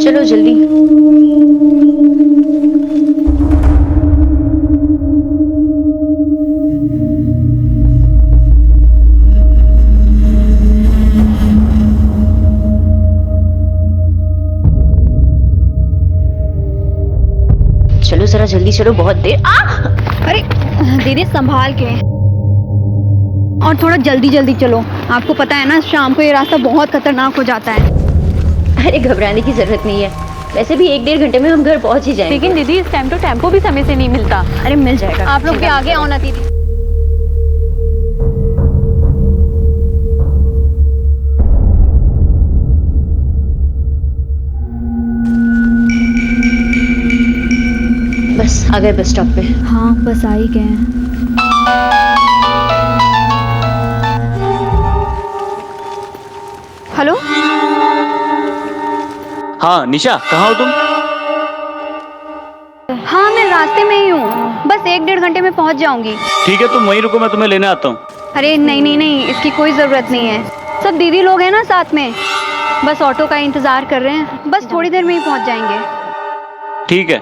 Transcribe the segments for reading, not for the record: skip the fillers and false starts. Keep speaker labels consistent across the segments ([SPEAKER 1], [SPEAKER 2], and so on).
[SPEAKER 1] चलो जल्दी। चलो जरा जल्दी चलो, बहुत देर।
[SPEAKER 2] अरे दीदी संभाल के, और थोड़ा जल्दी जल्दी चलो। आपको पता है ना शाम को ये रास्ता बहुत खतरनाक हो जाता है।
[SPEAKER 1] अरे घबराने की जरूरत नहीं है, वैसे भी 1-1.5 घंटे में हम घर पहुंच ही जाएंगे।
[SPEAKER 3] लेकिन दीदी इस टाइम तो टेम्पो भी समय से नहीं मिलता।
[SPEAKER 2] अरे मिल जाएगा, आप लोग भी आगे आओ ना दीदी।
[SPEAKER 1] बस आ गए बस स्टॉप पे।
[SPEAKER 2] हाँ बस आ ही गए हैं। हेलो।
[SPEAKER 4] हाँ निशा, कहाँ हो तुम?
[SPEAKER 2] हाँ मैं रास्ते में ही हूँ, बस 1-1.5 घंटे में पहुँच जाऊंगी।
[SPEAKER 4] ठीक है, तुम वहीं रुको, मैं तुम्हें लेने आता हूँ।
[SPEAKER 2] अरे नहीं नहीं नहीं, इसकी कोई ज़रूरत नहीं है। सब दीदी लोग हैं ना साथ में, बस ऑटो का इंतज़ार कर रहे हैं। बस थोड़ी देर में ही पहुँच जाएंगे।
[SPEAKER 4] ठीक है।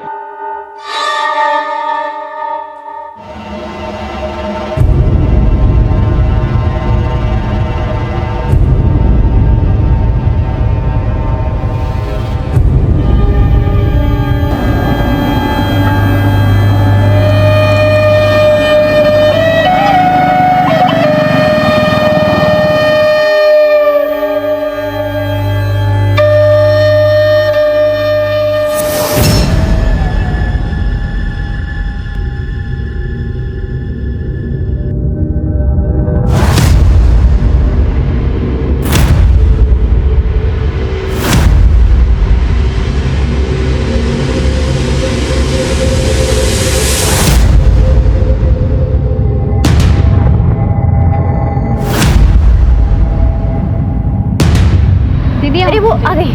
[SPEAKER 2] दीदी
[SPEAKER 1] अरे वो आ गई।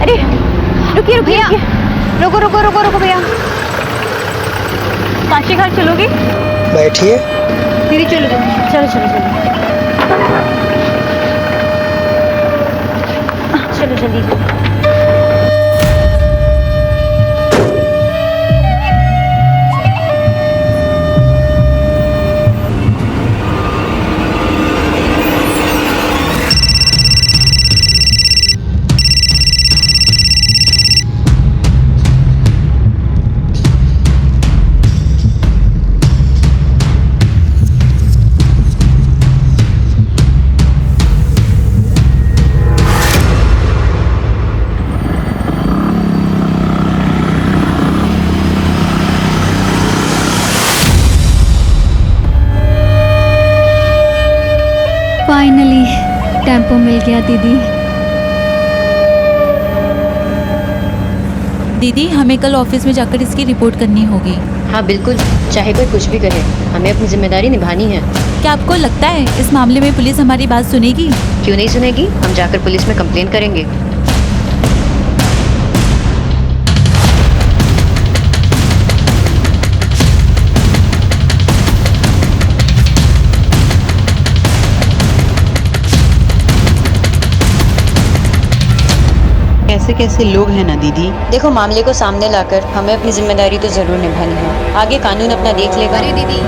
[SPEAKER 1] अरे रुकिए रुकिए
[SPEAKER 2] भैया,
[SPEAKER 1] रुकिए।
[SPEAKER 2] रुको रुको रुको रुको भैया।
[SPEAKER 3] काशी घाट चलोगी?
[SPEAKER 5] बैठिए।
[SPEAKER 2] दीदी चलो
[SPEAKER 1] चलो चलो चलो चलो जल्दी।
[SPEAKER 2] फाइनली टेम्पो मिल गया दीदी।
[SPEAKER 6] दीदी हमें कल ऑफिस में जाकर इसकी रिपोर्ट करनी होगी।
[SPEAKER 1] हाँ बिल्कुल, चाहे कोई कुछ भी करे, हमें अपनी जिम्मेदारी निभानी है।
[SPEAKER 6] क्या आपको लगता है इस मामले में पुलिस हमारी बात सुनेगी?
[SPEAKER 1] क्यों नहीं सुनेगी, हम जाकर पुलिस में कंप्लेन करेंगे।
[SPEAKER 7] कैसे कैसे लोग हैं ना दीदी।
[SPEAKER 1] देखो मामले को सामने लाकर हमें अपनी जिम्मेदारी तो जरूर निभानी है, आगे कानून अपना देख लेगा।
[SPEAKER 2] अरे दीदी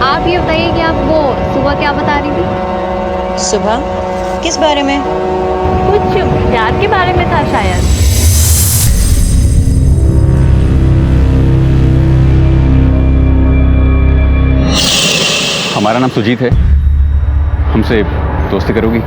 [SPEAKER 2] आप ये बताइए कि आप वो सुबह क्या बता रही थी?
[SPEAKER 1] सुबह किस बारे में?
[SPEAKER 3] कुछ प्यार के बारे में था शायद।
[SPEAKER 8] हमारा नाम सुजीत है, हमसे दोस्ती करोगी?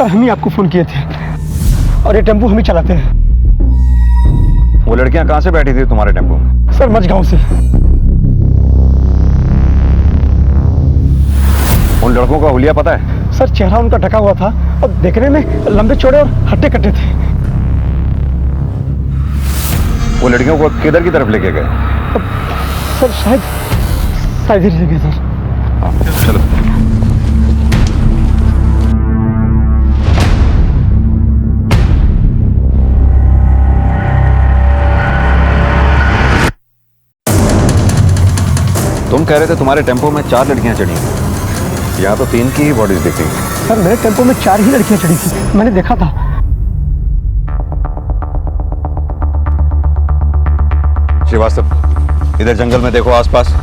[SPEAKER 5] सर हम ही आपको फोन किए थे और ये टेम्पो हम ही चलाते हैं।
[SPEAKER 7] वो लड़कियां कहाँ से बैठी थी तुम्हारे टेम्पो में?
[SPEAKER 5] सर मझगांव से।
[SPEAKER 7] उन लड़कों का हुलिया पता है?
[SPEAKER 5] सर चेहरा उनका ढका हुआ था और देखने में लंबे चौड़े और हट्टे कट्टे थे।
[SPEAKER 7] वो लड़कियों को किधर की तरफ लेके गए?
[SPEAKER 5] सर शायद इधर गए सर।
[SPEAKER 7] हाँ, चलो। तुम कह रहे थे तुम्हारे टेम्पो में 4 लड़कियां चढ़ी हैं। यहाँ तो 3 की ही बॉडीज दिख रही हैं।
[SPEAKER 5] सर मेरे टेम्पो में 4 ही लड़कियां चढ़ी थी, मैंने देखा था।
[SPEAKER 7] श्रीवास्तव, इधर जंगल में देखो आसपास।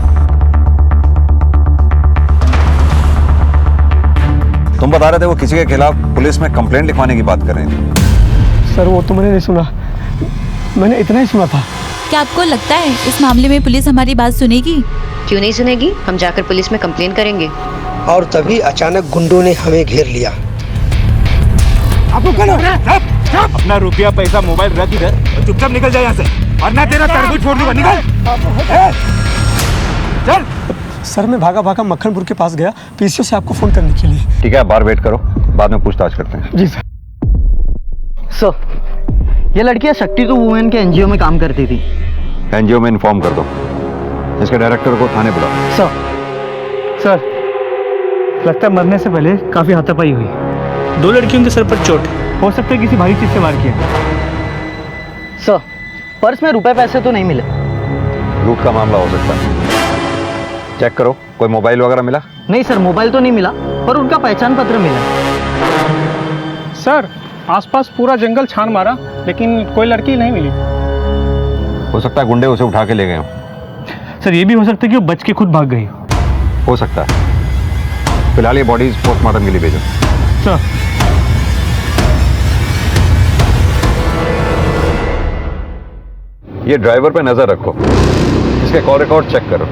[SPEAKER 7] तुम बता रहे थे वो किसी के खिलाफ पुलिस में कंप्लेंट लिखवाने की बात कर रहे थे।
[SPEAKER 5] सर वो तो मैंने नहीं सुना, मैंने इतना ही सुना था।
[SPEAKER 6] क्या आपको लगता है इस मामले में पुलिस हमारी बात सुनेगी?
[SPEAKER 1] क्यों नहीं सुनेगी? हम जाकर पुलिस में कंप्लेन करेंगे।
[SPEAKER 9] और तभी अचानक गुंडों ने हमें घेर लिया।
[SPEAKER 10] अपना रुपया पैसा मोबाइल रख इधर और चुपचाप निकल जाए यहाँ से, वरना तेरा तरबूज छोड़ दूंगा। निकल चल।
[SPEAKER 5] सर मैं भागा भागा मक्खनपुर के पास गया पीसीओ से आपको फोन करने के लिए।
[SPEAKER 7] ठीक है, बाहर वेट करो, बाद में पूछताछ करते हैं।
[SPEAKER 5] जी सर।
[SPEAKER 11] सर ये लड़कियां शक्ति टू वुमेन के एनजीओ में काम करती थी।
[SPEAKER 7] एनजीओ में इन्फॉर्म कर दो, इसके डायरेक्टर को थाने बुलाओ।
[SPEAKER 5] सर लगता है मरने से पहले काफी हाथापाई हुई।
[SPEAKER 12] 2 लड़कियों के सर पर चोट,
[SPEAKER 5] हो सकता है किसी भारी चीज से मार किया।
[SPEAKER 11] सर पर्स में रुपए पैसे तो नहीं मिले।
[SPEAKER 7] लूट का मामला हो सकता है, चेक करो। कोई मोबाइल वगैरह मिला?
[SPEAKER 11] नहीं सर, मोबाइल तो नहीं मिला, पर उनका पहचान पत्र मिला।
[SPEAKER 5] सर आसपास पूरा जंगल छान मारा लेकिन कोई लड़की नहीं मिली।
[SPEAKER 7] हो सकता है गुंडे उसे उठा के ले गए हों।
[SPEAKER 5] सर ये भी हो सकता है कि वो बच के खुद भाग गई
[SPEAKER 7] हो सकता है। फिलहाल ये बॉडीज पोस्टमार्टम के लिए भेजो।
[SPEAKER 5] सर
[SPEAKER 7] ये ड्राइवर पे नजर रखो, इसके कॉल रिकॉर्ड चेक करो।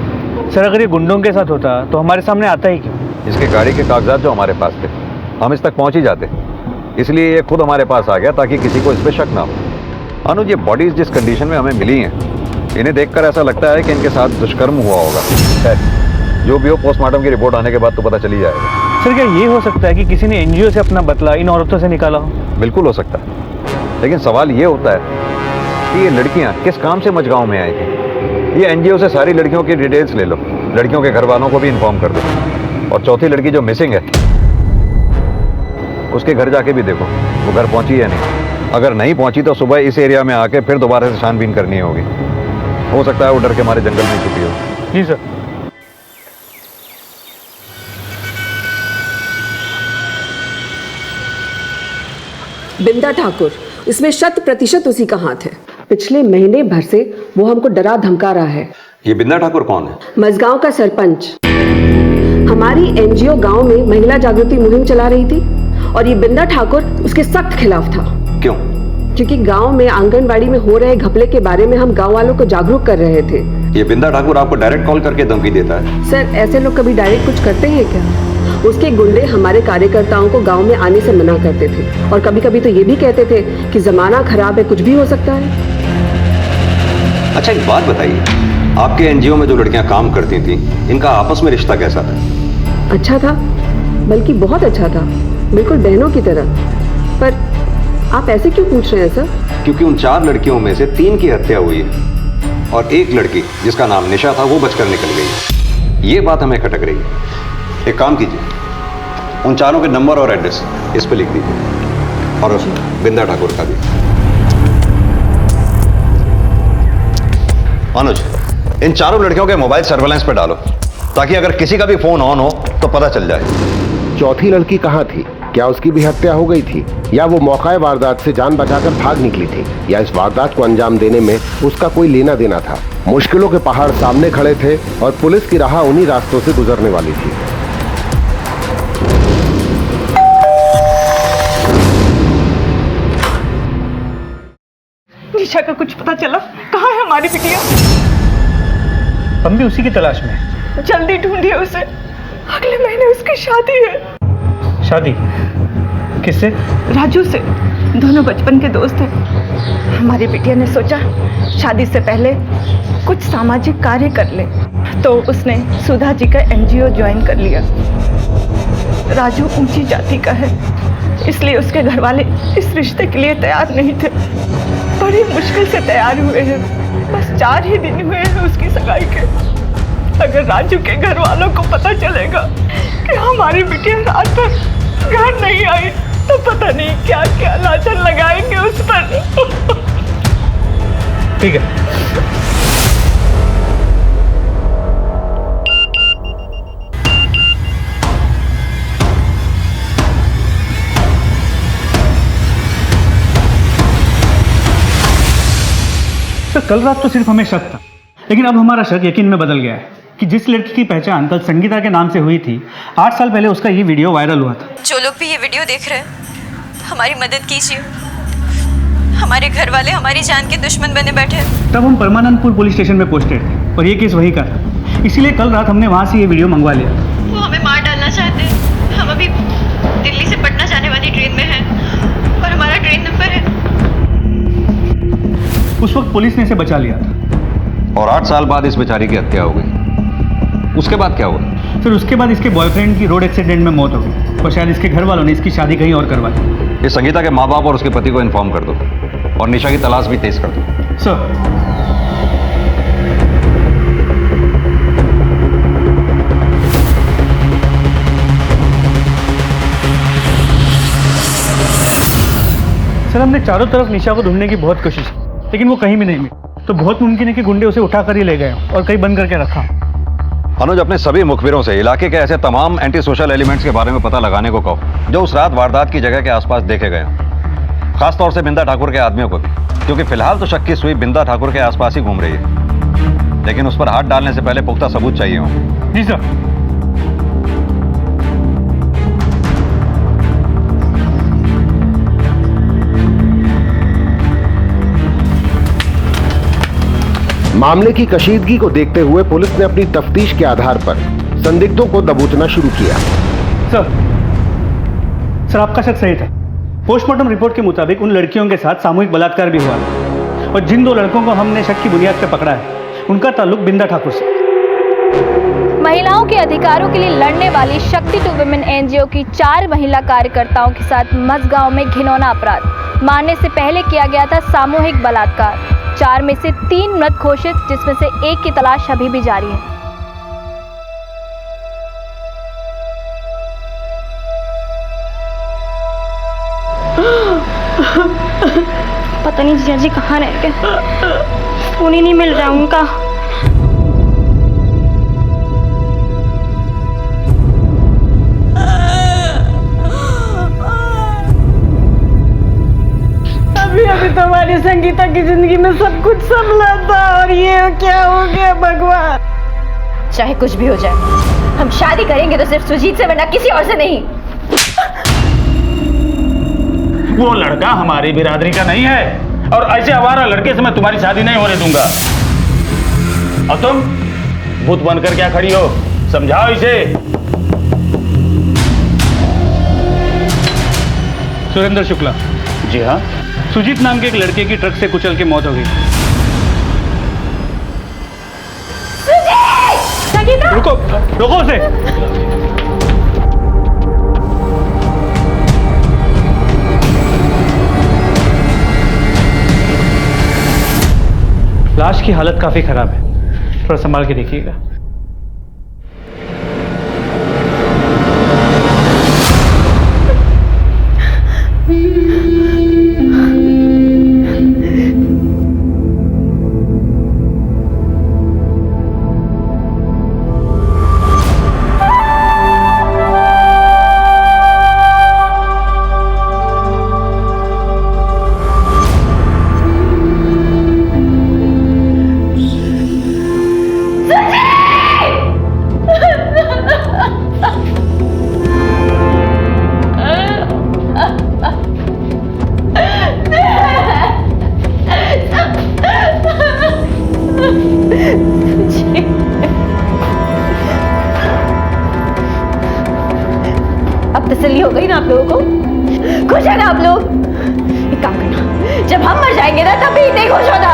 [SPEAKER 5] सर अगर ये गुंडों के साथ होता तो हमारे सामने आता ही क्यों?
[SPEAKER 7] इसके गाड़ी के कागजात जो हमारे पास थे, हम इस तक पहुंच ही जाते, इसलिए ये खुद हमारे पास आ गया ताकि किसी को इस पे शक ना हो। अनुज, ये बॉडीज जिस कंडीशन में हमें मिली हैं, इन्हें देखकर ऐसा लगता है कि इनके साथ दुष्कर्म हुआ होगा। जो भी हो, पोस्टमार्टम की रिपोर्ट आने के बाद तो पता चली जाएगा।
[SPEAKER 5] सर क्या ये हो सकता है कि किसी ने एनजीओ से अपना बदला इन औरतों से निकाला हो?
[SPEAKER 7] बिल्कुल हो सकता है, लेकिन सवाल ये होता है कि ये लड़कियां किस काम से मझगांव में आई थी। ये एनजीओ से सारी लड़कियों की डिटेल्स ले लो, लड़कियों के घर वालों को भी इन्फॉर्म कर दो। और चौथी लड़की जो मिसिंग है, उसके घर जाके भी देखो वो घर पहुंची है नहीं। अगर नहीं पहुंची तो सुबह इस एरिया में आके फिर दोबारा से छानबीन करनी होगी। हो सकता है वो डर के हमारे जंगल में छुपी हो।
[SPEAKER 5] जी सर।
[SPEAKER 13] बिंदा ठाकुर, इसमें 100% उसी का हाथ है। पिछले महीने भर से वो हमको डरा धमका रहा है।
[SPEAKER 7] ये बिंदा ठाकुर कौन है?
[SPEAKER 13] मझगांव का सरपंच। हमारी एनजीओ गांव में महिला जागृति मुहिम चला रही थी और ये बिंदा ठाकुर उसके सख्त खिलाफ था।
[SPEAKER 7] क्यों?
[SPEAKER 13] क्योंकि गांव में आंगनबाड़ी में हो रहे घपले के बारे में हम गांव वालों को जागरूक कर रहे थे।
[SPEAKER 7] ये बिंदा ठाकुर आपको डायरेक्ट कॉल करके धमकी देता है?
[SPEAKER 13] सर ऐसे लोग कभी डायरेक्ट कुछ करते हैं क्या? उसके गुंडे हमारे कार्यकर्ताओं को गांव में आने से मना करते थे और कभी कभी तो ये भी कहते थे कि जमाना खराब है, कुछ भी हो सकता है।
[SPEAKER 7] अच्छा एक बात बताइए, आपके एनजीओ में जो लड़कियां काम करती थी, इनका आपस में रिश्ता कैसा था?
[SPEAKER 13] अच्छा था, बल्कि बहुत अच्छा था, बिल्कुल बहनों की तरह। पर आप ऐसे क्यों पूछ रहे हैं सर?
[SPEAKER 7] क्योंकि उन 4 लड़कियों में से 3 की हत्या हुई है और एक लड़की जिसका नाम निशा था वो बचकर निकल गई। ये बात हमें खटक रही है। एक काम कीजिए, उन 4 के नंबर और एड्रेस इस पे लिख दीजिए और उस बिंदा ठाकुर का भी। अनुज, इन 4 लड़कियों के मोबाइल सर्वेलेंस पे डालो ताकि अगर किसी का भी फोन ऑन हो तो पता चल जाए।
[SPEAKER 14] चौथी लड़की कहाँ थी? क्या उसकी भी हत्या हो गई थी या वो मौका वारदात से जान बचाकर भाग निकली थी, या इस वारदात को अंजाम देने में उसका कोई लेना देना था? मुश्किलों के पहाड़ सामने खड़े थे और पुलिस की राह उन्हीं रास्तों से गुजरने वाली थी।
[SPEAKER 15] निशा का कुछ पता चला? कहाँ है हमारी बिटिया?
[SPEAKER 5] हम भी उसी की तलाश में हैं।
[SPEAKER 15] जल्दी ढूंढिए उसे, अगले महीने उसकी शादी है।
[SPEAKER 5] शादी?
[SPEAKER 12] किससे?
[SPEAKER 15] राजू से। दोनों बचपन के दोस्त हैं। हमारी बिटिया ने सोचा शादी से पहले कुछ सामाजिक कार्य कर ले, तो उसने सुधा जी का NGO ज्वाइन कर लिया। राजू ऊंची जाति का है, इसलिए उसके घर वाले इस रिश्ते के लिए तैयार नहीं थे। बड़ी मुश्किल से तैयार हुए हैं। बस 4 ही दिन हुए हैं उसकी सगाई के। अगर राजू के घर वालों को पता चलेगा कि हमारी बिटिया रात भर घर नहीं आई, तो पता नहीं क्या क्या लांछन लगाएंगे उस पर।
[SPEAKER 12] ठीक है। सर, कल रात तो सिर्फ हमें शक था, लेकिन अब हमारा शक यकीन में बदल गया है कि जिस लड़की की पहचान कल संगीता के नाम से हुई थी, 8 साल पहले उसका ये वीडियो वायरल हुआ था।
[SPEAKER 1] जो लोग भी ये वीडियो देख रहे हैं, हमारी मदद कीजिए। हमारे घर वाले हमारी जान के दुश्मन बने बैठे हैं।
[SPEAKER 12] तब हम परमानंदपुर पुलिस स्टेशन में पोस्टेड थे और ये केस वही का था, इसीलिए कल रात हमने वहाँ से ये वीडियो मंगवा लिया।
[SPEAKER 1] वो हमें मार डालना चाहते हैं। हम अभी दिल्ली से पटना जाने वाली ट्रेन में हैं और हमारा ट्रेन नंबर है।
[SPEAKER 12] उस वक्त पुलिस ने इसे बचा लिया था
[SPEAKER 7] और 8 साल बाद इस बेचारी की हत्या हो गई। उसके बाद क्या हुआ?
[SPEAKER 12] फिर उसके बाद इसके बॉयफ्रेंड की रोड एक्सीडेंट में मौत हो गई और शायद इसके घर वालों ने इसकी शादी कहीं और करवा दी।
[SPEAKER 7] इस संगीता के माँ बाप और उसके पति को इन्फॉर्म कर दो और निशा की तलाश भी तेज कर दो।
[SPEAKER 12] सर, हमने चारों तरफ निशा को ढूंढने की बहुत कोशिश की, लेकिन वो कहीं भी नहीं मिली। तो बहुत मुमकिन है कि गुंडे उसे उठाकर ही ले गए और कहीं बंद करके रखा।
[SPEAKER 7] अनुज, अपने सभी मुखबिरों से इलाके के ऐसे तमाम एंटी सोशल एलिमेंट्स के बारे में पता लगाने को कहो जो उस रात वारदात की जगह के आसपास देखे गए हों। खासतौर से बिंदा ठाकुर के आदमियों को भी, क्योंकि फिलहाल तो शक की सुई बिंदा ठाकुर के आसपास ही घूम रही है, लेकिन उस पर हाथ डालने से पहले पुख्ता सबूत चाहिए हों।
[SPEAKER 12] जी सर।
[SPEAKER 14] मामले की कशीदगी को देखते हुए पुलिस ने अपनी तफ्तीश के आधार पर संदिग्धों को दबोचना शुरू किया।
[SPEAKER 12] सर, आपका शक सही था। पोस्टमार्टम रिपोर्ट के मुताबिक उन लड़कियों के साथ सामूहिक बलात्कार भी हुआ और जिन 2 लड़कों को हमने शक की बुनियाद पर पकड़ा है, उनका ताल्लुक बिंदा ठाकुर से।
[SPEAKER 2] महिलाओं के अधिकारों के लिए लड़ने वाली शक्ति टू वुमेन NGO की 4 महिला कार्यकर्ताओं के साथ मझगांव में घिनौना अपराध। मारने से पहले किया गया था सामूहिक बलात्कार। 4 में से 3 मृत घोषित, जिसमें से 1 की तलाश अभी भी जारी है। पता नहीं जिया जी कहाँ रह गए, फोन ही नहीं मिल रहा उनका।
[SPEAKER 15] अभी तो हमारी संगीता की जिंदगी में सब कुछ संभला था और ये क्या हो गया भगवान।
[SPEAKER 1] चाहे कुछ भी हो जाए, हम शादी करेंगे तो सिर्फ सुजीत से, वरना किसी और से नहीं।
[SPEAKER 12] वो लड़का हमारी बिरादरी का नहीं है और ऐसे आवारा लड़के से मैं तुम्हारी शादी नहीं होने दूंगा। और तुम भूत बनकर क्या खड़ी हो? समझाओ इसे। सुरेंद्र शुक्ला। जी हाँ। सुजीत नाम के एक लड़के की ट्रक से कुचल के मौत हो गई। रुको, रुको उसे। लाश की हालत काफी खराब है, थोड़ा संभाल के देखिएगा।
[SPEAKER 1] अब तसल्ली हो गई ना आप लोगों को?
[SPEAKER 3] खुश है ना आप लोग? एक काम करना, जब हम मर जाएंगे ना तभी इतने खुश होना।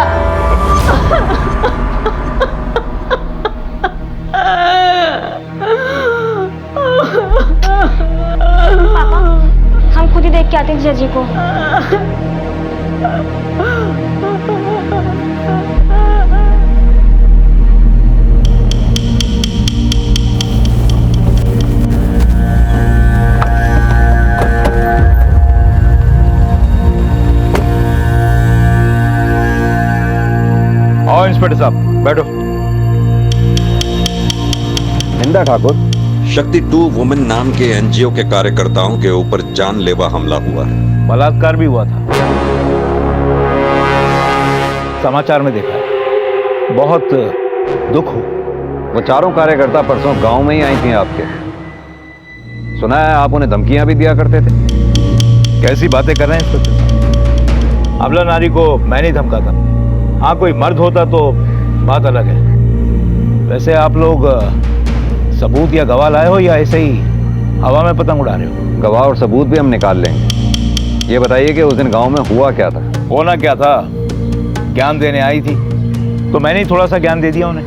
[SPEAKER 2] पापा, हम खुद ही देख के आते हैं जीजा जी को।
[SPEAKER 7] आओ इंस्पेक्टर साहब, बैठो।
[SPEAKER 16] बिंदा ठाकुर, शक्ति 2 वुमेन नाम के एनजीओ के कार्यकर्ताओं के ऊपर जानलेवा हमला हुआ है।
[SPEAKER 12] बलात्कार भी हुआ था, समाचार में देखा है। बहुत दुख हो।
[SPEAKER 7] वो चारों कार्यकर्ता परसों गांव में ही आई थी आपके। सुना है आप उन्हें धमकियां भी दिया करते थे।
[SPEAKER 12] कैसी बातें कर रहे हैं इंस्पेक्टर साहब? अबला नारी को मैं नहीं धमकाता। हाँ, कोई मर्द होता तो बात अलग है। वैसे आप लोग सबूत या गवाह लाए हो या ऐसे ही हवा में पतंग उड़ा रहे हो?
[SPEAKER 7] गवाह और सबूत भी हम निकाल लेंगे। ये बताइए कि उस दिन गांव में हुआ क्या था?
[SPEAKER 12] होना क्या था, ज्ञान देने आई थी तो मैंने ही थोड़ा सा ज्ञान दे दिया उन्हें।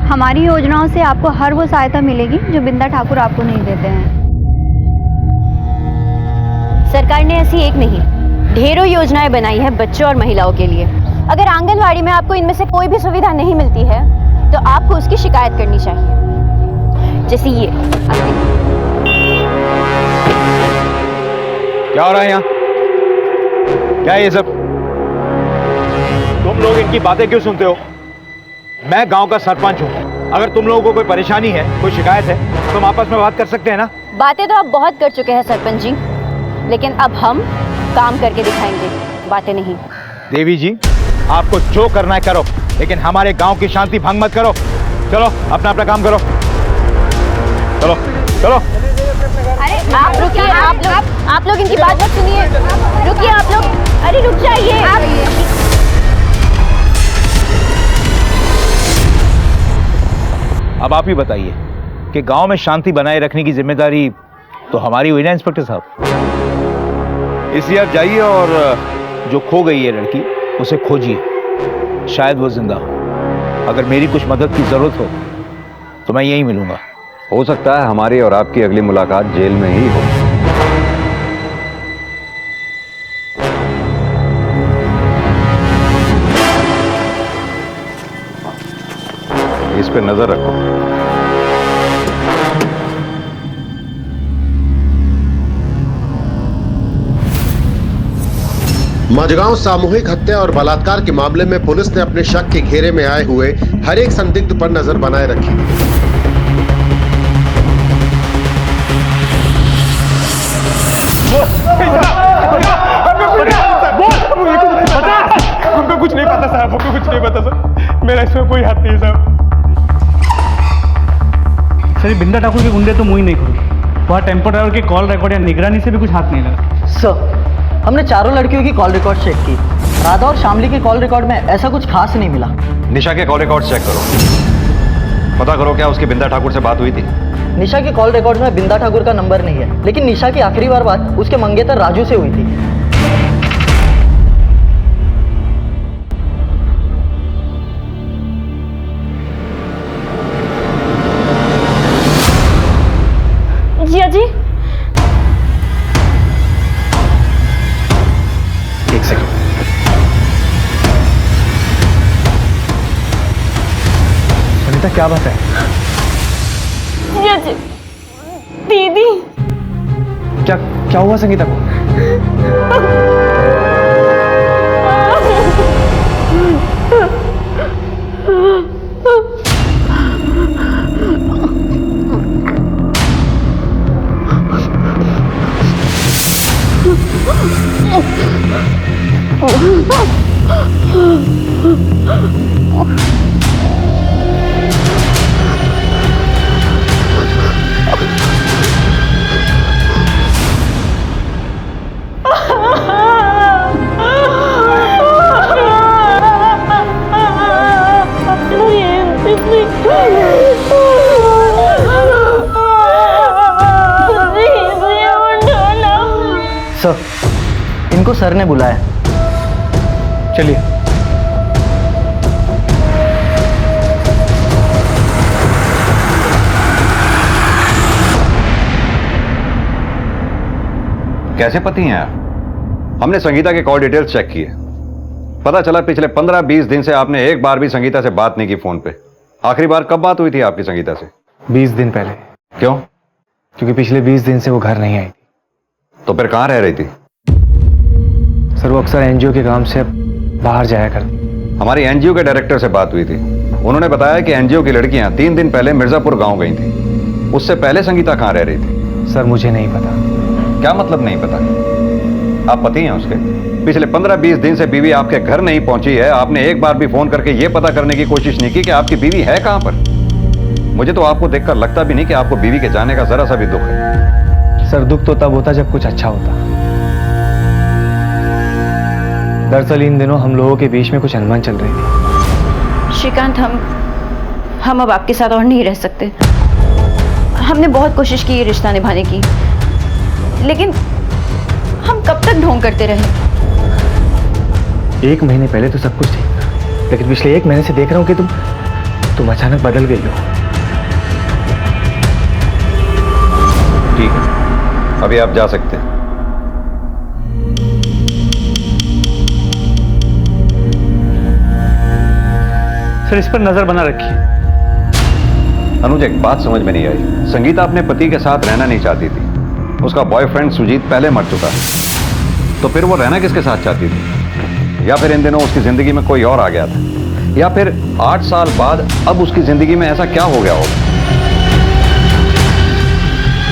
[SPEAKER 2] हमारी योजनाओं से आपको हर वो सहायता मिलेगी जो बिंदा ठाकुर आपको नहीं देते हैं।
[SPEAKER 3] सरकार ने ऐसी एक नहीं, ढेरों योजनाएं बनाई है बच्चों और महिलाओं के लिए। अगर आंगनवाड़ी में आपको इनमें से कोई भी सुविधा नहीं मिलती है तो आपको उसकी शिकायत करनी चाहिए। जैसे ये
[SPEAKER 12] क्या हो रहा है यहाँ? क्या है ये सब? तुम लोग इनकी बातें क्यों सुनते हो? मैं गांव का सरपंच हूँ। अगर तुम लोगों को कोई परेशानी है, कोई शिकायत है, तो हम आपस में बात कर सकते हैं ना?
[SPEAKER 3] बातें तो आप बहुत कर चुके हैं सरपंच जी, लेकिन अब हम काम करके दिखाएंगे, बातें नहीं।
[SPEAKER 12] देवी जी, आपको जो करना है करो, लेकिन हमारे गांव की शांति भंग मत करो। चलो अपना अपना काम करो। चलो चलो।
[SPEAKER 3] अरे आप रुकिए, आप लोग इनकी बात मत सुनिए। रुकिए आप लोग, अरे रुक जाइए।
[SPEAKER 12] अब आप ही बताइए कि गांव में शांति बनाए रखने की जिम्मेदारी तो हमारी हुई ना इंस्पेक्टर साहब। इसलिए आप जाइए और जो खो गई है लड़की उसे खोजिए, शायद वो जिंदा हो। अगर मेरी कुछ मदद की जरूरत हो तो मैं यहीं मिलूंगा।
[SPEAKER 7] हो सकता है हमारी और आपकी अगली मुलाकात जेल में ही हो। इस पे नजर रखो।
[SPEAKER 14] मझगांव सामूहिक हत्या और बलात्कार के मामले में पुलिस ने अपने शक के घेरे में आए हुए हर एक संदिग्ध पर नजर बनाए रखी।
[SPEAKER 5] हमको कुछ नहीं पता साहब, हमको कुछ नहीं पता सर। मेरा इसमें कोई हाथ नहीं है साहब। सर, बिंदा ठाकुर के गुंडे तो मुंह ही नहीं खोले। वहाँ टेम्पो ड्राइवर के कॉल रिकॉर्ड या निगरानी से भी कुछ हाथ नहीं लगा।
[SPEAKER 11] सर, हमने चारों लड़कियों की कॉल रिकॉर्ड चेक की। राधा और शामली के कॉल रिकॉर्ड में ऐसा कुछ खास नहीं मिला।
[SPEAKER 7] निशा के कॉल रिकॉर्ड चेक करो, पता करो क्या उसकी बिंदा ठाकुर से बात हुई थी।
[SPEAKER 11] निशा के कॉल रिकॉर्ड में बिंदा ठाकुर का नंबर नहीं है, लेकिन निशा की आखिरी बार बात उसके मंगेतर राजू से हुई थी।
[SPEAKER 2] जिया जी,
[SPEAKER 12] एक सेकंड। सुनीता, क्या बात है?
[SPEAKER 2] जिया जी, दीदी।
[SPEAKER 12] क्या क्या हुआ संगीता को?
[SPEAKER 11] इनको सर ने बुलाया।
[SPEAKER 5] चलिए।
[SPEAKER 7] कैसे पति हैं आप? हमने संगीता के कॉल डिटेल्स चेक किए, पता चला पिछले 15-20 दिन से आपने एक बार भी संगीता से बात नहीं की फोन पे। आखिरी बार कब बात हुई थी आपकी संगीता से?
[SPEAKER 17] 20 दिन पहले।
[SPEAKER 7] क्यों?
[SPEAKER 17] क्योंकि पिछले 20 दिन से वो घर नहीं आई थी।
[SPEAKER 7] तो फिर कहां रह रही थी?
[SPEAKER 17] सर वो अक्सर एनजीओ के काम से बाहर जाया करती।
[SPEAKER 7] हमारी एनजीओ के डायरेक्टर से बात हुई थी, उन्होंने बताया कि एनजीओ की लड़कियां 3 दिन पहले मिर्जापुर गांव गई थी। उससे पहले संगीता कहां रह रही थी?
[SPEAKER 17] सर मुझे नहीं पता।
[SPEAKER 7] क्या मतलब नहीं पता? आप पति हैं उसके, पिछले 15-20 दिन से बीवी आपके घर नहीं पहुंची है, आपने एक बार भी फोन करके यह पता करने की कोशिश नहीं की कि आपकी बीवी है कहां पर। मुझे तो आपको देखकर लगता भी नहीं कि आपको बीवी के जाने का जरा सा भी दुख है।
[SPEAKER 17] सर दुख तो तब होता जब कुछ अच्छा होता। दरअसल इन दिनों हम लोगों के बीच में कुछ अनबन चल रही थी।
[SPEAKER 3] श्रीकांत, हम अब आपके साथ और नहीं रह सकते। हमने बहुत कोशिश की ये रिश्ता निभाने की, लेकिन हम कब तक ढोंग करते रहे?
[SPEAKER 17] 1 महीने पहले तो सब कुछ ठीक था, लेकिन पिछले 1 महीने से देख रहा हूं कि तुम अचानक बदल गई हो।
[SPEAKER 7] ठीक है, अभी आप जा सकते हैं।
[SPEAKER 5] सर इस पर नजर बना रखिए।
[SPEAKER 7] अनुज, एक बात समझ में नहीं आई। संगीता अपने पति के साथ रहना नहीं चाहती थी, उसका बॉयफ्रेंड सुजीत पहले मर चुका है, तो फिर वो रहना किसके साथ चाहती थी? या फिर इन दिनों उसकी जिंदगी में कोई और आ गया था? या फिर 8 साल बाद अब उसकी जिंदगी में ऐसा क्या हो गया होगा?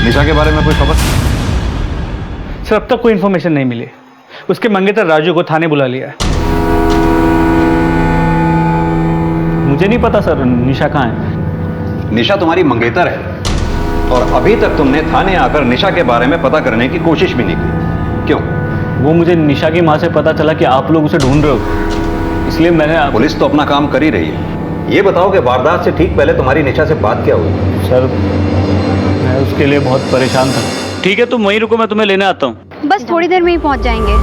[SPEAKER 7] निशा के बारे में कोई खबर?
[SPEAKER 5] सर अब तक कोई इंफॉर्मेशन नहीं मिली। उसके मंगेतर राजू को थाने बुला लिया है। मुझे नहीं पता सर निशा कहाँ है।
[SPEAKER 7] निशा तुम्हारी मंगेतर है और अभी तक तुमने थाने आकर निशा के बारे में पता करने की कोशिश भी नहीं की। क्यों?
[SPEAKER 5] वो मुझे निशा की माँ से पता चला कि आप लोग उसे ढूंढ रहे हो, इसलिए मैंने
[SPEAKER 7] पुलिस तो अपना काम कर ही रही है। ये बताओ कि वारदात से ठीक पहले तुम्हारी निशा से बात क्या हुई?
[SPEAKER 5] सर मैं उसके लिए बहुत परेशान था।
[SPEAKER 4] ठीक है तुम वहीं रुको, मैं तुम्हें लेने आता हूँ।
[SPEAKER 3] बस थोड़ी देर में ही पहुंच जाएंगे।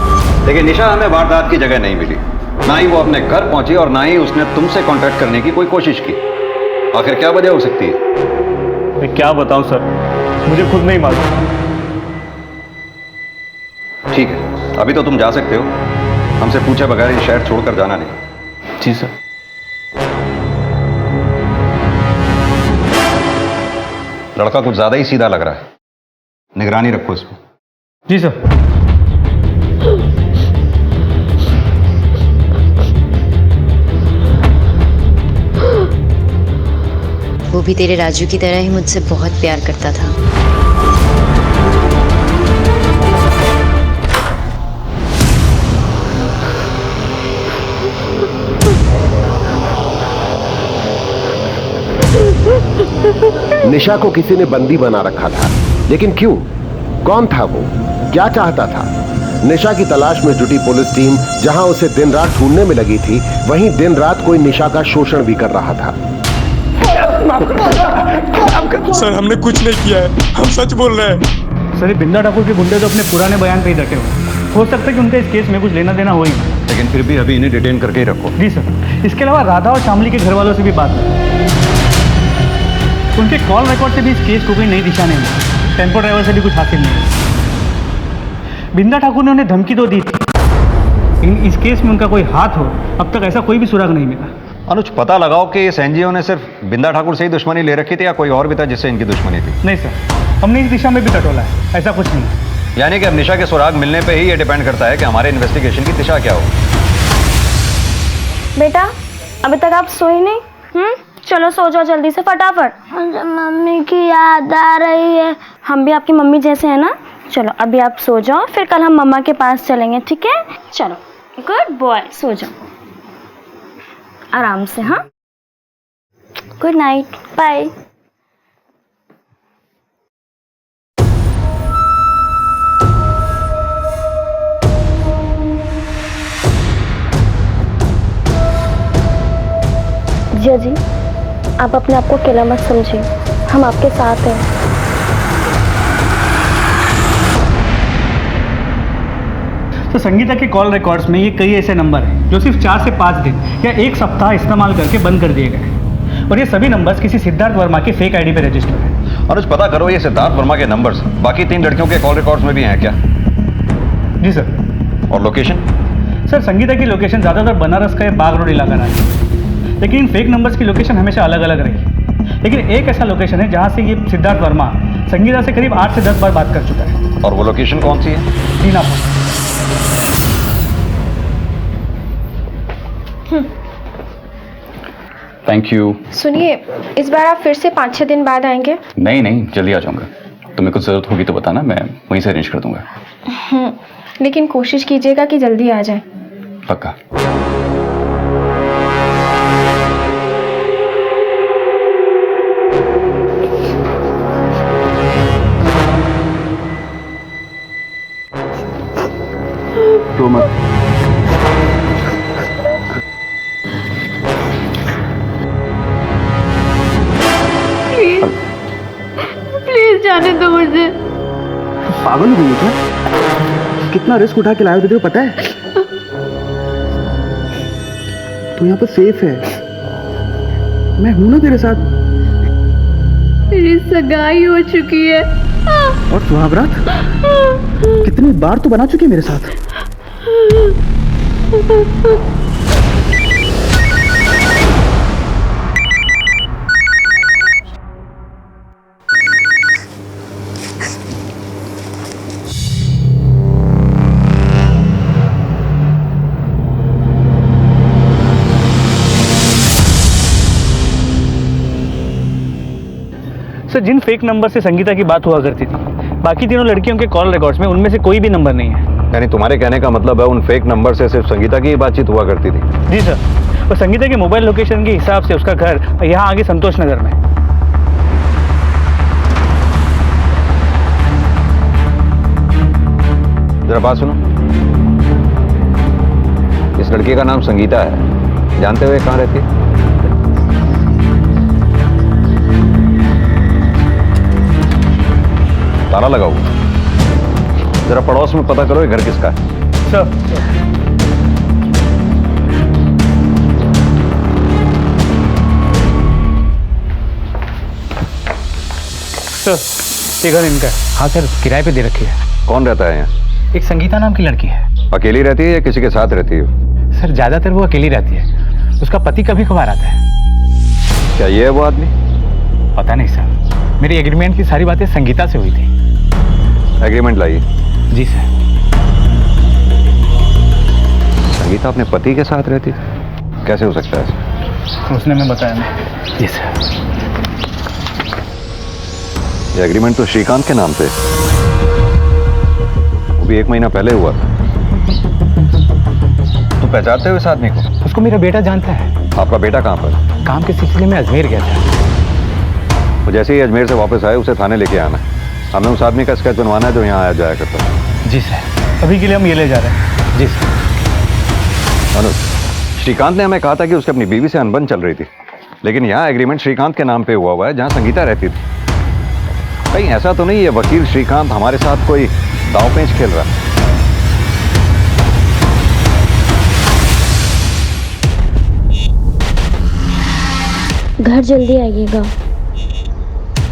[SPEAKER 7] देखिए, निशा हमें वारदात की जगह नहीं मिली, ना ही वो अपने घर पहुंची और ना ही उसने तुमसे कांटेक्ट करने की कोई कोशिश की। आखिर क्या वजह हो सकती है?
[SPEAKER 5] मैं क्या बताऊं सर, मुझे खुद नहीं मालूम।
[SPEAKER 7] ठीक है, अभी तो तुम जा सकते हो, हमसे पूछे बगैर ये शहर छोड़कर जाना नहीं।
[SPEAKER 5] जी सर।
[SPEAKER 7] लड़का कुछ ज्यादा ही सीधा लग रहा है, निगरानी रखो इस पर।
[SPEAKER 5] जी सर।
[SPEAKER 3] वो भी तेरे राजू की तरह ही मुझसे बहुत प्यार करता था।
[SPEAKER 14] निशा को किसी ने बंदी बना रखा था, लेकिन क्यों? कौन था वो? क्या चाहता था? निशा की तलाश में जुटी पुलिस टीम जहां उसे दिन रात ढूंढने में लगी थी, वहीं दिन रात कोई निशा का शोषण भी कर रहा था।
[SPEAKER 10] सर हमने कुछ नहीं किया है, हम सच बोल रहे हैं।
[SPEAKER 5] सर बिंदा ठाकुर के गुंडे तो अपने पुराने बयान पे ही डटे हुए, हो सकता है कि उनका इस केस में कुछ लेना देना हो ही,
[SPEAKER 7] लेकिन फिर भी अभी इन्हें डिटेन करके ही रखो।
[SPEAKER 5] जी सर। इसके अलावा राधा और शामली के घर वालों से भी बात है, उनके कॉल रिकॉर्ड से भी इस केस को कोई नई दिशा नहीं मिली। टेम्पो ड्राइवर से भी कुछ हासिल नहीं। बिंदा ठाकुर ने उन्हें धमकी तो दी थी, लेकिन इस केस में उनका कोई हाथ हो, अब तक ऐसा कोई भी सुराग नहीं मिला।
[SPEAKER 7] अनुज, पता लगाओ कि इस एनजीओ ने सिर्फ बिंदा ठाकुर से ही दुश्मनी ले रखी थी या कोई और भी था जिससे इनकी दुश्मनी थी?
[SPEAKER 5] नहीं सर, हमने इस दिशा में भी टटोला है, ऐसा कुछ नहीं।
[SPEAKER 7] यानी कि अब निशा के सुराग मिलने पे ही ये डिपेंड करता है कि हमारे इन्वेस्टिगेशन की दिशा क्या होगी।
[SPEAKER 2] बेटा अभी तक आप सोए नहीं? चलो सो जाओ जल्दी से फटाफट। मुझे मम्मी की याद आ रही है। हम भी आपकी मम्मी जैसे हैं ना। चलो अभी आप सो जाओ, फिर कल हम मम्मा के पास चलेंगे, ठीक है? चलो गुड बॉय, सो जाओ आराम से। हाँ, गुड नाइट, बाय। जिया जी, आप अपने आप को अकेला मत समझिए, हम आपके साथ हैं।
[SPEAKER 5] तो संगीता के कॉल रिकॉर्ड्स में ये कई ऐसे नंबर हैं जो सिर्फ 4 से 5 दिन या 1 सप्ताह इस्तेमाल करके बंद कर दिए गए, और ये सभी नंबर्स किसी सिद्धार्थ वर्मा के फेक आईडी पे रजिस्टर्ड है।
[SPEAKER 7] अनुज पता करो ये सिद्धार्थ वर्मा के नंबर्स बाकी 3 लड़कियों के कॉल रिकॉर्ड्स में भी हैं क्या?
[SPEAKER 5] जी सर।
[SPEAKER 7] और लोकेशन?
[SPEAKER 5] सर संगीता की लोकेशन ज़्यादातर बनारस का बाग रोड इलाका रहा है, लेकिन इन फेक नंबर्स की लोकेशन हमेशा अलग अलग रही। लेकिन एक ऐसा लोकेशन है जहाँ से ये सिद्धार्थ वर्मा संगीता से करीब 8 से 10 बार बात कर चुका है।
[SPEAKER 7] और वो लोकेशन कौन सी है?
[SPEAKER 5] दीनापुर।
[SPEAKER 8] Thank you.
[SPEAKER 18] सुनिए, इस बार आप फिर से 5-6 दिन बाद आएंगे?
[SPEAKER 8] नहीं, जल्दी आ जाऊंगा। तुम्हें कुछ जरूरत होगी तो बताना, मैं वहीं से अरेंज कर दूंगा।
[SPEAKER 18] लेकिन कोशिश कीजिएगा कि जल्दी आ जाए।
[SPEAKER 8] पक्का।
[SPEAKER 17] रो मत।
[SPEAKER 18] प्लीज जाने दो मुझे।
[SPEAKER 17] पागल हो गई है क्या? कितना रिस्क उठा के लाए हो, तुझे पता है? तू यहाँ पर सेफ है, मैं हूं ना तेरे साथ।
[SPEAKER 18] मेरी सगाई हो चुकी है।
[SPEAKER 17] और सुहागरात कितनी बार तो बना चुकी है मेरे साथ।
[SPEAKER 5] सर जिन फेक नंबर से संगीता की बात हुआ करती थी, बाकी तीनों लड़कियों के कॉल रिकॉर्ड्स में उनमें से कोई भी नंबर नहीं है।
[SPEAKER 7] यानी तुम्हारे कहने का मतलब है उन फेक नंबर से सिर्फ संगीता की ही बातचीत हुआ करती थी?
[SPEAKER 5] जी सर, और संगीता के मोबाइल लोकेशन के हिसाब से उसका घर यहाँ आगे संतोष नगर में।
[SPEAKER 7] जरा बात सुनो, इस लड़की का नाम संगीता है, जानते हुए कहाँ रहती है? ताला लगा हुआ, जरा पड़ोस में पता करो ये घर किसका है।
[SPEAKER 5] सर ये घर इनका है।
[SPEAKER 17] हाँ सर, किराए पे दे रखी है।
[SPEAKER 7] कौन रहता है यहाँ?
[SPEAKER 17] एक संगीता नाम की लड़की है।
[SPEAKER 7] अकेली रहती है या किसी के साथ रहती है?
[SPEAKER 17] सर ज्यादातर वो अकेली रहती है, उसका पति कभी कभार आता है।
[SPEAKER 7] क्या ये है वो आदमी?
[SPEAKER 17] पता नहीं सर, मेरी एग्रीमेंट की सारी बातें संगीता से हुई थी।
[SPEAKER 7] एग्रीमेंट लाइए।
[SPEAKER 17] जी सर।
[SPEAKER 7] संगीता अपने पति के साथ रहती थी? कैसे हो सकता है?
[SPEAKER 5] उसने मैं बताया नहीं।
[SPEAKER 17] जी सर।
[SPEAKER 7] ये एग्रीमेंट तो श्रीकांत के नाम पे, वो भी 1 महीना पहले हुआ। तो पहचानते हो इस आदमी को?
[SPEAKER 17] उसको मेरा बेटा जानता है।
[SPEAKER 7] आपका बेटा कहाँ पर?
[SPEAKER 17] काम के सिलसिले में अजमेर गया था।
[SPEAKER 7] वो जैसे ही अजमेर से वापस आए उसे थाने लेके आना, हमें उस आदमी का स्केच बनवाना है जो यहाँ आया जाया करता है।
[SPEAKER 5] जी सर, अभी के लिए हम ये ले जा रहे हैं।
[SPEAKER 17] जी सर।
[SPEAKER 7] अनुज, श्रीकांत ने हमें कहा था कि उसकी अपनी बीवी से अनबन चल रही थी, लेकिन यहाँ एग्रीमेंट श्रीकांत के नाम पे हुआ है जहाँ संगीता रहती थी। कहीं ऐसा तो नहीं है वकील श्रीकांत हमारे साथ कोई दांव-पेच खेल रहा है?
[SPEAKER 18] घर जल्दी आइएगा,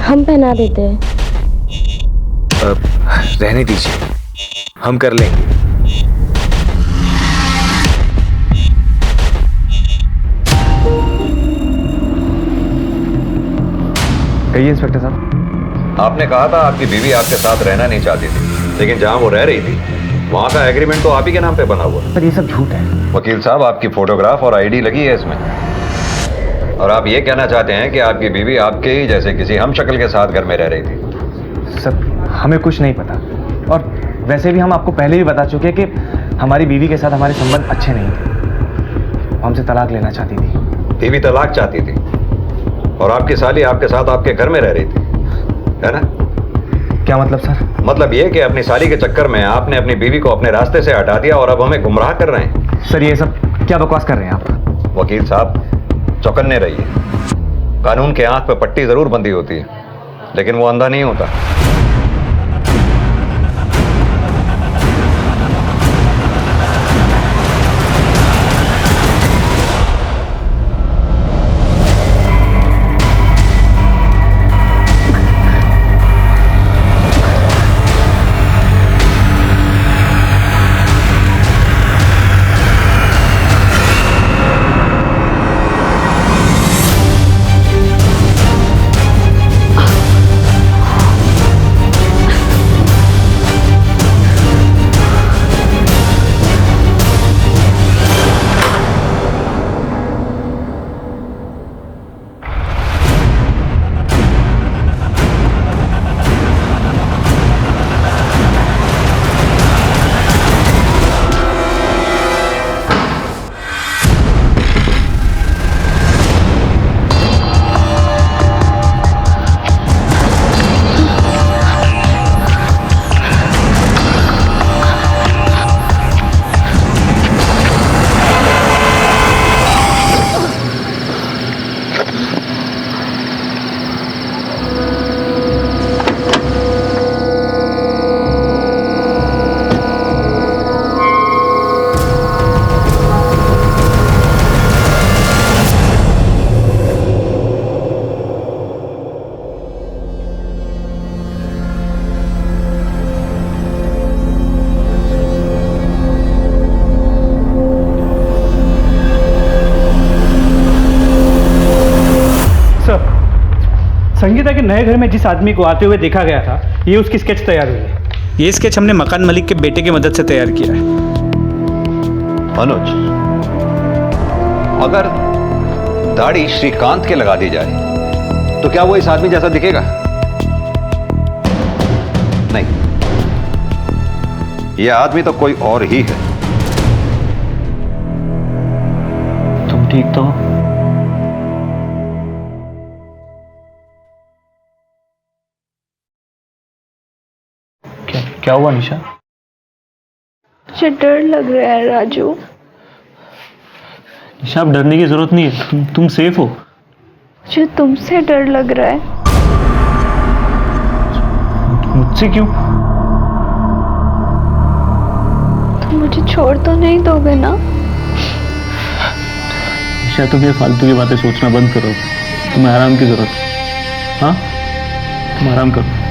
[SPEAKER 18] हम पहना देते हैं।
[SPEAKER 17] रहने दीजिए, हम कर लेंगे। कहिए इंस्पेक्टर साहब।
[SPEAKER 7] आपने कहा था आपकी बीवी आपके साथ रहना नहीं चाहती थी, लेकिन जहां वो रह रही थी वहां का एग्रीमेंट तो आप ही के नाम पे बना हुआ।
[SPEAKER 17] पर ये सब झूठ है।
[SPEAKER 7] वकील साहब, आपकी फोटोग्राफ और आईडी लगी है इसमें, और आप ये कहना चाहते हैं कि आपकी बीवी आपके ही जैसे किसी हमशक्ल के साथ घर में रह रही थी?
[SPEAKER 17] सर हमें कुछ नहीं पता, और वैसे भी हम आपको पहले भी बता चुके हैं कि हमारी बीवी के साथ हमारे संबंध अच्छे नहीं थे। वो हमसे तलाक लेना चाहती थी।
[SPEAKER 7] बीवी तलाक चाहती थी और आपकी साली आपके साथ आपके घर में रह रही थी, है ना?
[SPEAKER 17] क्या मतलब सर?
[SPEAKER 7] मतलब ये कि अपनी साली के चक्कर में आपने अपनी बीवी को अपने रास्ते से हटा दिया और अब हमें गुमराह कर रहे हैं।
[SPEAKER 17] सर ये सब क्या बकवास कर रहे हैं आप?
[SPEAKER 7] वकील साहब, चौकन्ने रहिए। कानून के आंख पे पट्टी जरूर बंधी होती है, लेकिन वो अंधा नहीं होता।
[SPEAKER 5] संगीता के नए घर में जिस आदमी को आते हुए देखा गया था, ये उसकी स्केच तैयार हुई है। ये स्केच हमने मकान मालिक के बेटे की मदद से तैयार किया है।
[SPEAKER 7] अनुज, अगर दाढ़ी श्रीकांत के लगा दी जाए तो क्या वो इस आदमी जैसा दिखेगा? नहीं, यह आदमी तो कोई और ही है।
[SPEAKER 5] तुम ठीक तो हो? क्या हुआ निशा?
[SPEAKER 18] मुझे डर लग रहा है राजू।
[SPEAKER 5] निशा, अब डरने की जरूरत नहीं है, तुम सेफ हो।
[SPEAKER 18] मुझे तुमसे डर लग रहा है।
[SPEAKER 5] मुझसे क्यों?
[SPEAKER 18] तुम मुझे छोड़ तो नहीं दोगे ना?
[SPEAKER 5] निशा, तुम ये फालतू की बातें सोचना बंद करो। तुम्हें आराम की जरूरत है। हाँ, तुम आराम करो।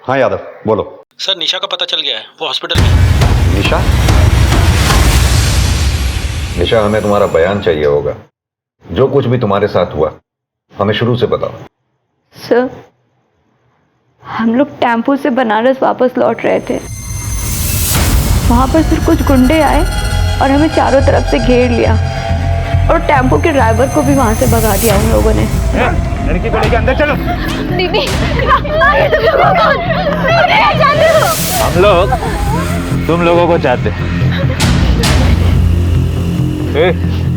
[SPEAKER 7] हाँ यादव, बोलो।
[SPEAKER 19] सर, निशा का पता चल गया है, वो हॉस्पिटल में।
[SPEAKER 7] निशा? निशा, हमें तुम्हारा बयान चाहिए होगा। जो कुछ भी तुम्हारे साथ हुआ हमें शुरू से बताओ।
[SPEAKER 18] सर, हम लोग टेम्पो से बनारस वापस लौट रहे थे। वहां पर फिर कुछ गुंडे आए और हमें चारों तरफ से घेर लिया और टेम्पो के ड्राइवर को भी वहां से भगा दिया उन लोगों ने।
[SPEAKER 10] लड़की को लेके अंदर चलो।
[SPEAKER 18] दीदी,
[SPEAKER 12] हम लोग तुम लोगों को चाहते।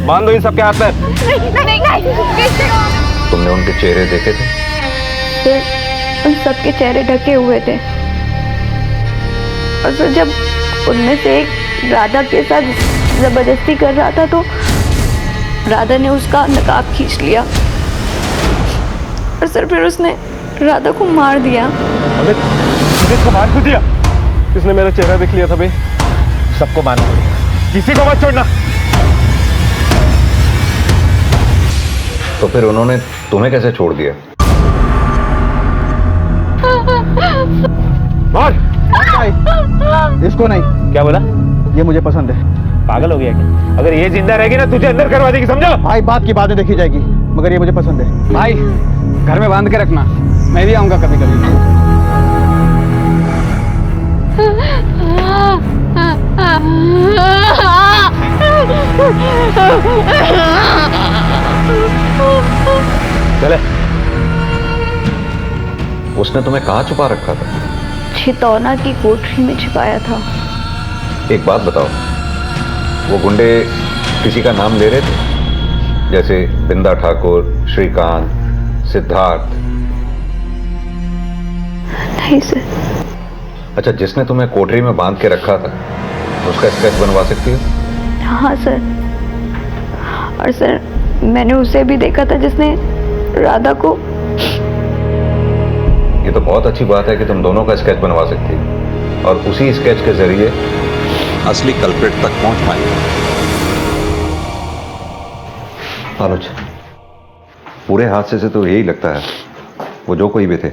[SPEAKER 12] बांध दो इन सबके हाथ पैर।
[SPEAKER 7] तुमने उनके चेहरे देखे थे?
[SPEAKER 18] सर, उन सबके चेहरे ढके हुए थे और सर जब उनमें से एक राधा के साथ जबरदस्ती कर रहा था तो राधा ने उसका नकाब खींच लिया और सर फिर उसने राधा को मार दिया।
[SPEAKER 10] अमित को मार क्यों दिया? किसने मेरा चेहरा देख लिया था भाई?
[SPEAKER 12] सबको मारना पड़ेगा,
[SPEAKER 10] किसी को मत छोड़ना।
[SPEAKER 7] तो फिर उन्होंने तुम्हें कैसे छोड़ दिया?
[SPEAKER 10] मार!
[SPEAKER 12] इसको नहीं। क्या बोला?
[SPEAKER 11] ये मुझे पसंद है।
[SPEAKER 12] पागल हो गया क्या? अगर ये जिंदा रहेगी ना तुझे अंदर करवा देगी, समझो?
[SPEAKER 11] भाई, बात की बातें देखी जाएगी, मगर ये मुझे पसंद है।
[SPEAKER 17] भाई, घर में बांध के रखना, मैं भी आऊंगा कभी कभी।
[SPEAKER 7] चले। उसने तुम्हें कहाँ छुपा रखा था?
[SPEAKER 18] छितौना की कोठरी में छिपाया था।
[SPEAKER 7] एक बात बताओ, वो गुंडे किसी का नाम ले रहे थे? जैसे बिंदा ठाकुर, श्रीकांत, सिद्धार्थ?
[SPEAKER 18] नहीं सर।
[SPEAKER 7] अच्छा, जिसने तुम्हें कोठरी में बांध के रखा था उसका स्केच बनवा सकती हो?
[SPEAKER 18] हाँ सर, और सर मैंने उसे भी देखा था जिसने राधा को।
[SPEAKER 7] ये तो बहुत अच्छी बात है कि तुम दोनों का स्केच बनवा सकती हो और उसी स्केच के जरिए असली कल्प्रिट तक पहुंच पाएंगे। अनुज, पूरे हादसे से तो यही लगता है वो जो कोई भी थे,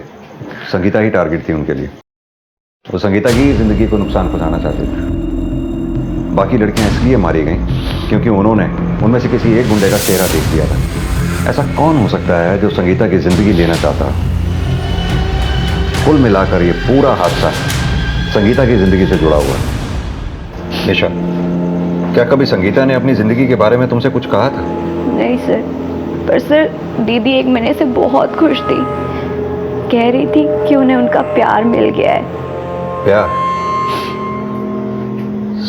[SPEAKER 7] संगीता ही टारगेट थी उनके लिए। वो संगीता की जिंदगी को नुकसान पहुंचाना चाहते थे। बाकी लड़कियां इसलिए मारी गईं क्योंकि उन्होंने उनमें से किसी एक गुंडे का चेहरा देख लिया था। ऐसा कौन हो सकता है जो संगीता की जिंदगी लेना चाहता? कुल मिलाकर ये पूरा हादसा संगीता की जिंदगी से जुड़ा हुआ है। निशा, क्या कभी संगीता ने अपनी जिंदगी के बारे में तुमसे कुछ कहा था?
[SPEAKER 18] नहीं सर, पर सर दीदी एक महीने से बहुत खुश थी। कह रही थी कि उन्हें उनका प्यार मिल गया है।
[SPEAKER 7] प्यार?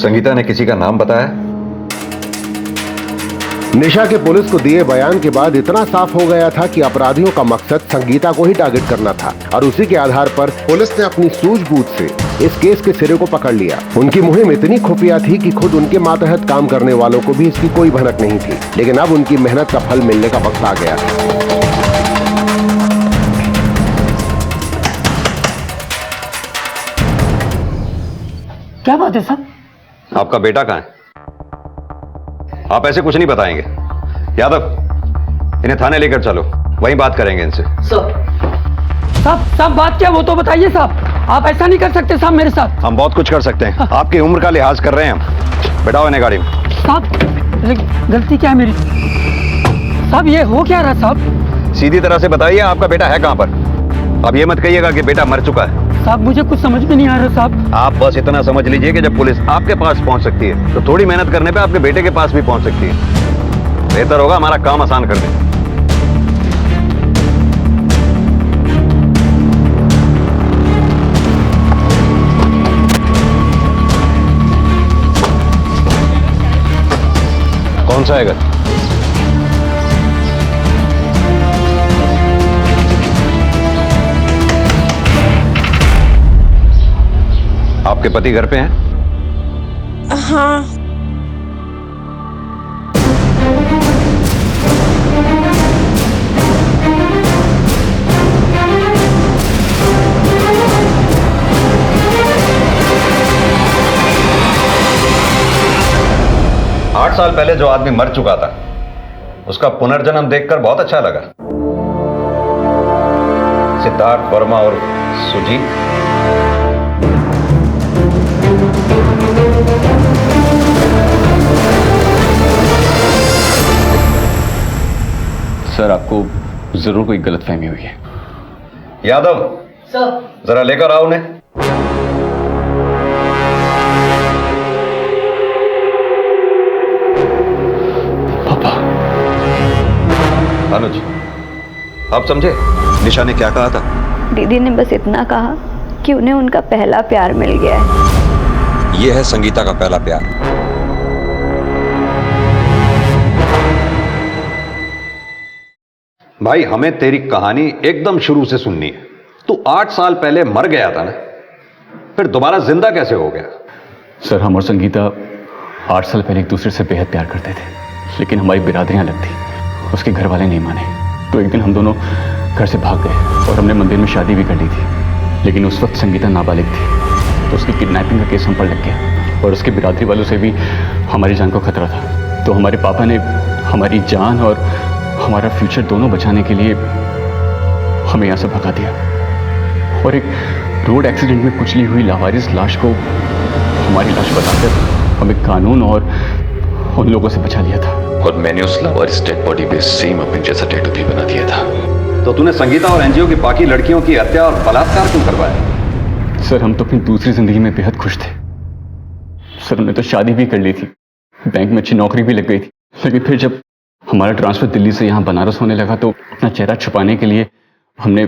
[SPEAKER 7] संगीता ने किसी का नाम बताया?
[SPEAKER 14] निशा के पुलिस को दिए बयान के बाद इतना साफ हो गया था कि अपराधियों का मकसद संगीता को ही टारगेट करना था और उसी के आधार पर पुलिस ने अपनी सूझबूझ से इस केस के सिरे को पकड़ लिया। उनकी मुहिम इतनी खुफिया थी कि खुद उनके मातहत काम करने वालों को भी इसकी कोई भनक नहीं थी, लेकिन अब उनकी मेहनत का फल मिलने का वक्त आ गया।
[SPEAKER 11] क्या बात है साहब?
[SPEAKER 7] आपका बेटा कहाँ है? आप ऐसे कुछ नहीं बताएंगे। यादव, इन्हें थाने लेकर चलो, वहीं बात करेंगे इनसे।
[SPEAKER 20] साहब बात क्या वो तो बताइए साहब। आप ऐसा नहीं कर सकते साहब मेरे साथ।
[SPEAKER 7] हम बहुत कुछ कर सकते हैं, आपकी उम्र का लिहाज कर रहे हैं हम। बैठाओ इन्हें गाड़ी में।
[SPEAKER 20] साहब गलती क्या है मेरी? साहब ये हो क्या रहा साहब?
[SPEAKER 7] सीधी तरह से बताइए आपका बेटा है कहाँ पर? अब ये मत कहिएगा कि बेटा मर चुका है।
[SPEAKER 20] साहब मुझे कुछ समझ में नहीं आ रहा साहब।
[SPEAKER 7] आप बस इतना समझ लीजिए कि जब पुलिस आपके पास पहुंच सकती है तो थोड़ी मेहनत करने पे आपके बेटे के पास भी पहुंच सकती है। बेहतर होगा हमारा काम आसान कर दें। कौन सा है घर? आपके पति घर पे हैं?
[SPEAKER 1] हाँ।
[SPEAKER 7] आठ साल पहले जो आदमी मर चुका था उसका पुनर्जन्म देखकर बहुत अच्छा लगा। सिद्धार्थ वर्मा और सुजीत।
[SPEAKER 8] सर आपको जरूर कोई गलतफहमी हुई है।
[SPEAKER 7] यादव
[SPEAKER 11] सर
[SPEAKER 7] जरा लेकर आओ उन्हें। अनुज, आप समझे निशा ने क्या कहा था?
[SPEAKER 18] दीदी ने बस इतना कहा कि उन्हें उनका पहला प्यार मिल गया है।
[SPEAKER 16] यह है संगीता का पहला प्यार। भाई हमें तेरी कहानी एकदम शुरू से सुननी है। तू 8 साल पहले मर गया था ना, फिर दोबारा जिंदा कैसे हो गया?
[SPEAKER 8] सर हम और संगीता 8 साल पहले एक दूसरे से बेहद प्यार करते थे, लेकिन हमारी बिरादरियां अलग थी। उसके घर वाले नहीं माने, तो एक दिन हम दोनों घर से भाग गए और हमने मंदिर में शादी भी कर ली थी। लेकिन उस वक्त संगीता नाबालिग थी, तो उसकी किडनैपिंग का केस हम पर लग गया और उसके बिरादरी वालों से भी हमारी जान को खतरा था। तो हमारे पापा ने हमारी जान और हमारा फ्यूचर दोनों बचाने के लिए हमें यहाँ से भगा दिया और एक रोड एक्सीडेंट में कुचली हुई लावारिस लाश को हमारी लाश बताकर हमें कानून और उन लोगों से बचा लिया था। और मैंने उस लावारिस डेड बॉडी पे सेम अपने जैसा टैटू भी बना दिया था।
[SPEAKER 16] तो तूने संगीता और एनजीओ की बाकी लड़कियों की हत्या और बलात्कार क्यों करवाया?
[SPEAKER 8] सर हम तो अपनी दूसरी जिंदगी में बेहद खुश थे। सर हमने तो शादी भी कर ली थी, बैंक में अच्छी नौकरी भी लग गई थी, लेकिन फिर जब हमारा ट्रांसफर दिल्ली से यहाँ बनारस होने लगा तो अपना चेहरा छुपाने के लिए हमने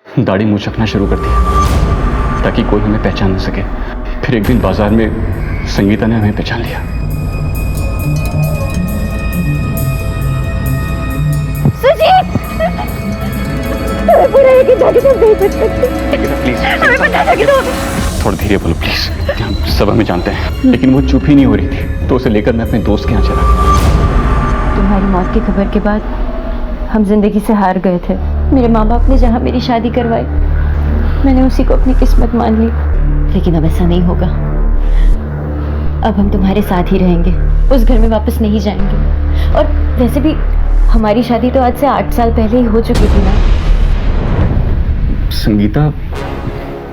[SPEAKER 8] दाढ़ी मूंछ रखना शुरू कर दिया ताकि कोई हमें पहचान न सके। फिर एक दिन बाजार में संगीता ने हमें पहचान लिया।
[SPEAKER 3] सुजीत!
[SPEAKER 8] थोड़ा धीरे बोलो प्लीज। हम सब हमें जानते हैं, लेकिन वो चुप ही नहीं हो रही थी, तो उसे लेकर मैं अपने दोस्त के यहाँ चला गया।
[SPEAKER 3] तुम्हारी मौत की खबर के बाद हम जिंदगी से हार गए थे। मेरे माँ बाप ने जहाँ मेरी शादी करवाई, मैंने उसी को अपनी किस्मत मान ली। लेकिन अब ऐसा नहीं होगा। अब हम तुम्हारे साथ ही रहेंगे, उस घर में वापस नहीं जाएंगे। और वैसे भी हमारी शादी तो आज से 8 साल पहले ही हो चुकी थी ना।
[SPEAKER 8] संगीता,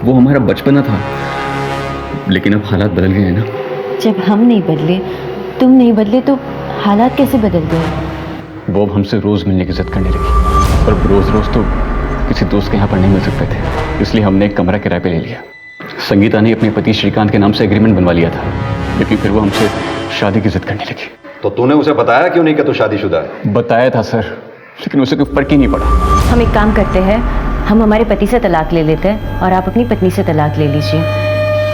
[SPEAKER 8] वो हमारा बचपना था, लेकिन अब हालात बदल गए हैं ना।
[SPEAKER 3] जब हम नहीं बदले, तुम नहीं बदले, तो हालात कैसे बदल गए?
[SPEAKER 8] वो अब हमसे रोज मिलने की जिद करने लगी, और रोज रोज तो किसी दोस्त के यहाँ पर नहीं मिल सकते थे, इसलिए हमने एक कमरा किराए पे ले लिया। संगीता ने अपने पति श्रीकांत के नाम से एग्रीमेंट बनवा लिया था, लेकिन फिर वो हमसे शादी की जिद करने लगी।
[SPEAKER 16] तो तूने उसे बताया क्यों नहीं कि तू शादीशुदा है?
[SPEAKER 8] बताया था सर, लेकिन उसे कोई फर्क ही नहीं पड़ा।
[SPEAKER 3] हम एक काम करते हैं, हम हमारे पति से तलाक ले लेते हैं और आप अपनी पत्नी से तलाक ले लीजिए।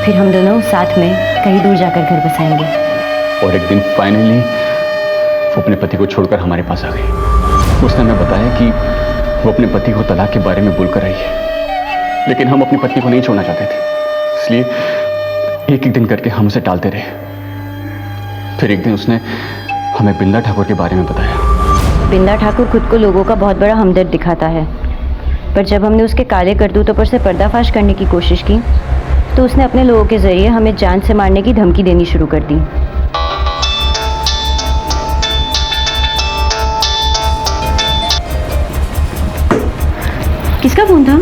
[SPEAKER 3] फिर हम दोनों साथ में कहीं दूर जाकर घर बसाएंगे।
[SPEAKER 8] और एक दिन फाइनली वो अपने पति को छोड़कर हमारे पास आ गई। उसने हमें बताया कि वो अपने पति को तलाक के बारे में बोलकर आई है, लेकिन हम अपनी पत्नी को नहीं छोड़ना चाहते थे, इसलिए एक एक दिन करके हम उसे टालते रहे। फिर एक दिन उसने हमें बिंदा ठाकुर के बारे में बताया।
[SPEAKER 3] बिंदा ठाकुर खुद को लोगों का बहुत बड़ा हमदर्द दिखाता है, पर जब हमने उसके काले करतूतों पर से पर्दाफाश करने की कोशिश की तो उसने अपने लोगों के जरिए हमें जान से मारने की धमकी देनी शुरू कर दी। किसका फोन था?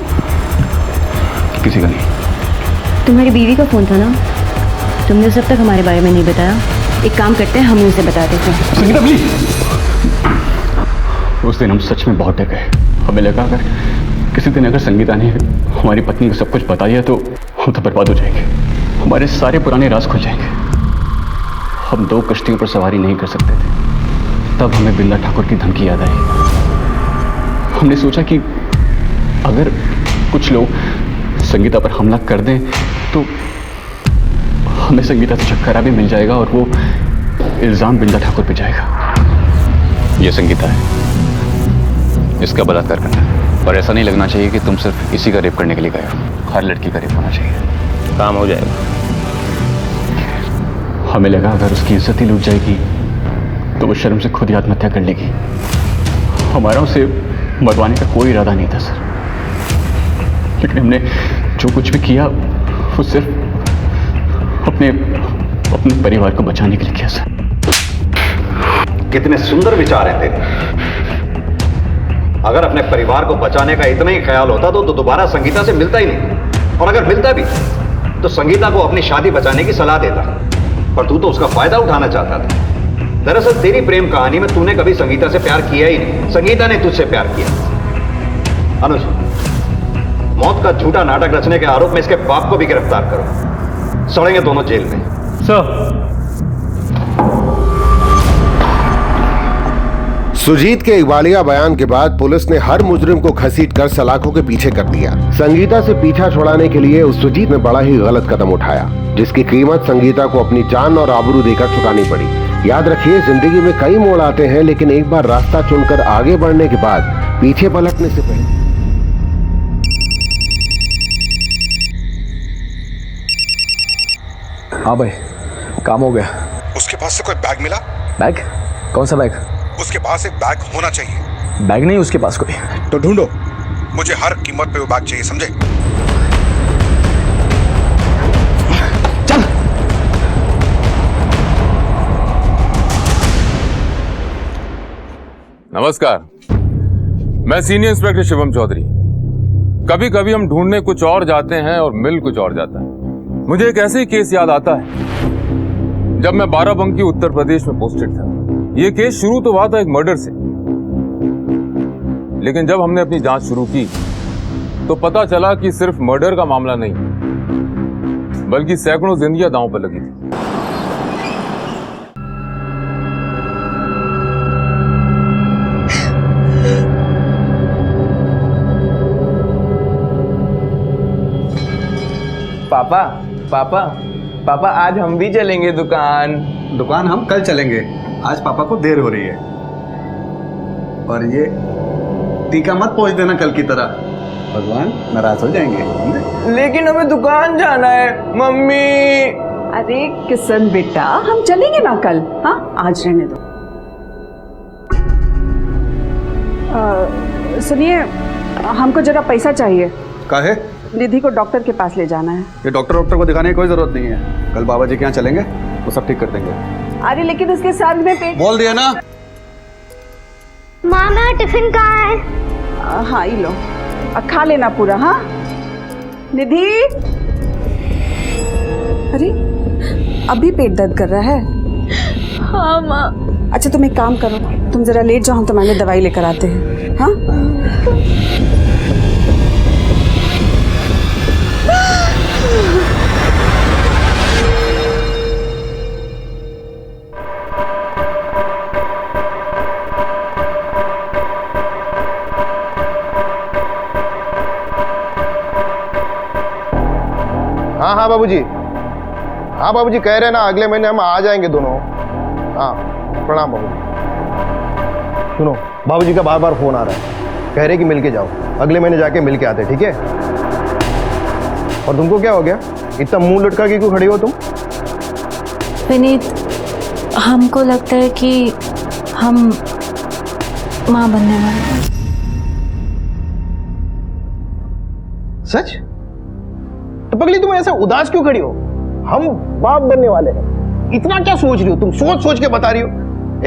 [SPEAKER 8] किसी का नहीं।
[SPEAKER 3] तुम्हारी बीवी का फोन था ना? तुमने उसे अब तक हमारे बारे में नहीं बताया। एक काम करते हैं, हम उसे बता देते हैं।
[SPEAKER 8] संगीता प्लीज। उस दिन हम सच में बहुत डर गए। हमें लगा अगर किसी दिन अगर संगीता ने हमारी पत्नी को सब कुछ बता दिया तो हम तो बर्बाद हो जाएंगे, हमारे सारे पुराने राज खुल जाएंगे। हम 2 कश्तियों पर सवारी नहीं कर सकते थे। तब हमें बिल्ला ठाकुर की धमकी याद आई। हमने सोचा कि अगर कुछ लोग संगीता पर हमला कर दें तो हमें संगीता से छुटकारा भी मिल जाएगा और वो इल्जाम बिल्ला ठाकुर पे जाएगा। ये संगीता है, इसका बलात्कार करना है। पर ऐसा नहीं लगना चाहिए कि तुम सिर्फ इसी का रेप करने के लिए गए हो। हर लड़की का रेप होना चाहिए।
[SPEAKER 12] काम हो जाएगा।
[SPEAKER 8] हमें लगा अगर उसकी इज्जत ही लूट जाएगी तो वो शर्म से खुद ही आत्महत्या कर लेगी। हमारा उसे मरवाने का कोई इरादा नहीं था सर, लेकिन हमने जो कुछ भी किया वो सिर्फ अपने परिवार को बचाने के लिए किया सर।
[SPEAKER 16] कितने सुंदर विचार हैं तेरे। अगर अपने परिवार को बचाने का इतना ही ख्याल होता तो दोबारा संगीता से मिलता ही नहीं, और अगर मिलता भी तो संगीता को अपनी शादी बचाने की सलाह देता, पर तू तो उसका फायदा उठाना चाहता था। दरअसल तेरी प्रेम कहानी में तूने कभी संगीता से प्यार किया ही नहीं, संगीता ने तुझसे प्यार किया। अनुज, मौत का झूठा नाटक रचने के आरोप में इसके बाप को भी गिरफ्तार करो। सड़ेंगे दोनों जेल में।
[SPEAKER 5] सर,
[SPEAKER 14] सुजीत के इकबालिया बयान के बाद पुलिस ने हर मुजरिम को घसीटकर सलाखों के पीछे कर दिया। संगीता से पीछा छुड़ाने के लिए उस सुजीत ने बड़ा ही गलत कदम उठाया, जिसकी कीमत संगीता को अपनी जान और आबरू देकर चुकानी पड़ी। याद रखिए, जिंदगी में कई मोड़ आते हैं, लेकिन एक बार रास्ता चुनकर आगे बढ़ने के बाद पीछे पलटने से पहले।
[SPEAKER 21] हाँ भाई, काम हो गया।
[SPEAKER 22] उसके पास से कोई बैग मिला?
[SPEAKER 21] बैग? कौन सा बैग?
[SPEAKER 22] उसके पास एक बैग होना चाहिए।
[SPEAKER 21] बैग नहीं उसके पास कोई।
[SPEAKER 22] तो ढूंढो, मुझे हर कीमत पे वो बैग चाहिए, समझे?
[SPEAKER 21] चल।
[SPEAKER 23] नमस्कार, मैं सीनियर इंस्पेक्टर शिवम चौधरी। कभी कभी हम ढूंढने कुछ और जाते हैं और मिल कुछ और जाता है। मुझे एक ऐसे ही केस याद आता है जब मैं बाराबंकी उत्तर प्रदेश में पोस्टेड था। यह केस शुरू तो हुआ था एक मर्डर से, लेकिन जब हमने अपनी जांच शुरू की तो पता चला कि सिर्फ मर्डर का मामला नहीं, बल्कि सैकड़ों जिंदगियां दांव पर लगी थी।
[SPEAKER 17] पापा पापा पापा, आज हम भी चलेंगे दुकान
[SPEAKER 24] हम कल चलेंगे, आज पापा को देर हो रही है। और ये टीका मत पहुंच देना कल की तरह, भगवान नाराज हो जाएंगे।
[SPEAKER 17] लेकिन हमें दुकान जाना है मम्मी।
[SPEAKER 13] अरे किशन बेटा, हम चलेंगे ना कल। हाँ, आज रहने दो। सुनिए, हमको जरा पैसा चाहिए।
[SPEAKER 24] काहे?
[SPEAKER 13] निधि को डॉक्टर के पास ले जाना है।
[SPEAKER 24] ये डॉक्टर को दिखाने की कोई जरूरत नहीं है। कल बाबा जी के यहाँ चलेंगे, वो सब ठीक कर देंगे।
[SPEAKER 13] अरे लेकिन उसके साथ में पेट
[SPEAKER 24] बोल दिया ना।
[SPEAKER 25] माँ, मेरा टिफिन कहाँ है?
[SPEAKER 13] हाँ, ये लो, खा लेना पूरा। हाँ निधि। अरे अभी पेट दर्द कर रहा है?
[SPEAKER 25] हाँ माँ।
[SPEAKER 13] अच्छा तुम एक काम करो, तुम जरा लेट जाओ, हम तुम्हारे दवाई लेकर आते हैं। हाँ
[SPEAKER 24] हाँ बाबूजी, हाँ बाबूजी कह रहे हैं ना अगले महीने हम आ जाएंगे दोनों। हाँ प्रणाम बाबूजी। सुनो, बाबूजी का बार बार फोन आ रहा है, कह रहे कि मिल के जाओ, अगले महीने जाके मिल के आते, ठीक है? और तुमको क्या हो गया, इतना मुंह लटका के क्यों खड़ी हो तुम?
[SPEAKER 18] विनीत, हमको लगता है कि हम माँ बनने वाले हैं।
[SPEAKER 24] सच? तो पगली तुम ऐसा उदास क्यों खड़ी हो? हम बाप बनने वाले हैं, इतना क्या सोच रही हो तुम? सोच सोच के बता रही हो।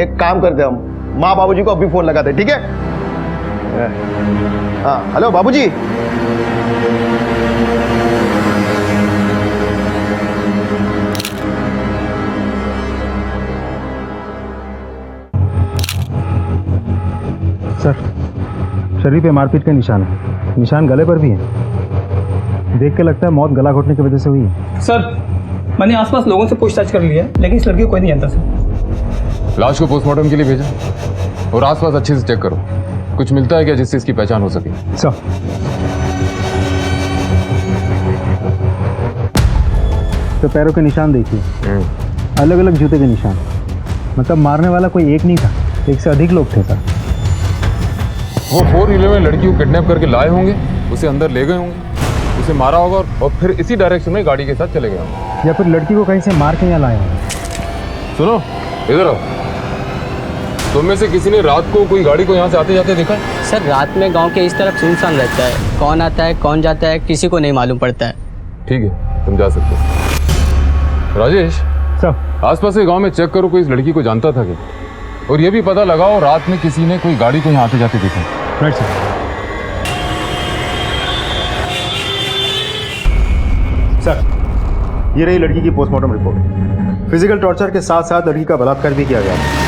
[SPEAKER 24] एक काम करते हम, माँ बाबूजी को अभी फोन लगाते, ठीक है? हाँ हेलो बाबूजी।
[SPEAKER 5] सर, शरीर पे मारपीट के निशान है, निशान गले पर भी है। देख के लगता है मौत गला घोटने की वजह से हुई है।
[SPEAKER 20] सर, मैंने आसपास लोगों से पूछताछ कर ली है, लेकिन इस लड़की को कोई नहीं जानता सर।
[SPEAKER 23] लाश को पोस्टमार्टम के लिए भेजा और आसपास अच्छे से चेक करो, कुछ मिलता है क्या जिससे इसकी पहचान हो सके?
[SPEAKER 5] सर, तो पैरों के निशान देखिए, अलग अलग जूते के निशान, मतलब मारने वाला कोई एक नहीं था, एक से अधिक लोग थे सर।
[SPEAKER 23] वो 4 व्हीलर में लड़की को किडनैप करके लाए होंगे, उसे अंदर ले गए होंगे, उसे मारा होगा और फिर इसी डायरेक्शन में गाड़ी के साथ चले गए होंगे।
[SPEAKER 5] या फिर लड़की को कहीं से मार के यहाँ लाए होंगे।
[SPEAKER 23] सुनो, इधर आओ। तुम में से किसी ने रात को कोई गाड़ी को यहाँ से आते जाते देखा है?
[SPEAKER 11] सर, रात में गांव के इस तरफ सुनसान रहता है, कौन आता है कौन जाता है किसी को नहीं मालूम पड़ता है।
[SPEAKER 23] ठीक है, तुम जा सकते हो। राजेश
[SPEAKER 5] सर,
[SPEAKER 23] आसपास के गांव में चेक करो कोई इस लड़की को जानता था क्या, और ये भी पता लगाओ रात में किसी ने कोई गाड़ी को यहाँ आते जाते देखा।
[SPEAKER 5] Right sir.
[SPEAKER 24] सर, ये रही लड़की की पोस्टमार्टम रिपोर्ट। फिजिकल टॉर्चर के साथ साथ लड़की का बलात्कार भी किया गया था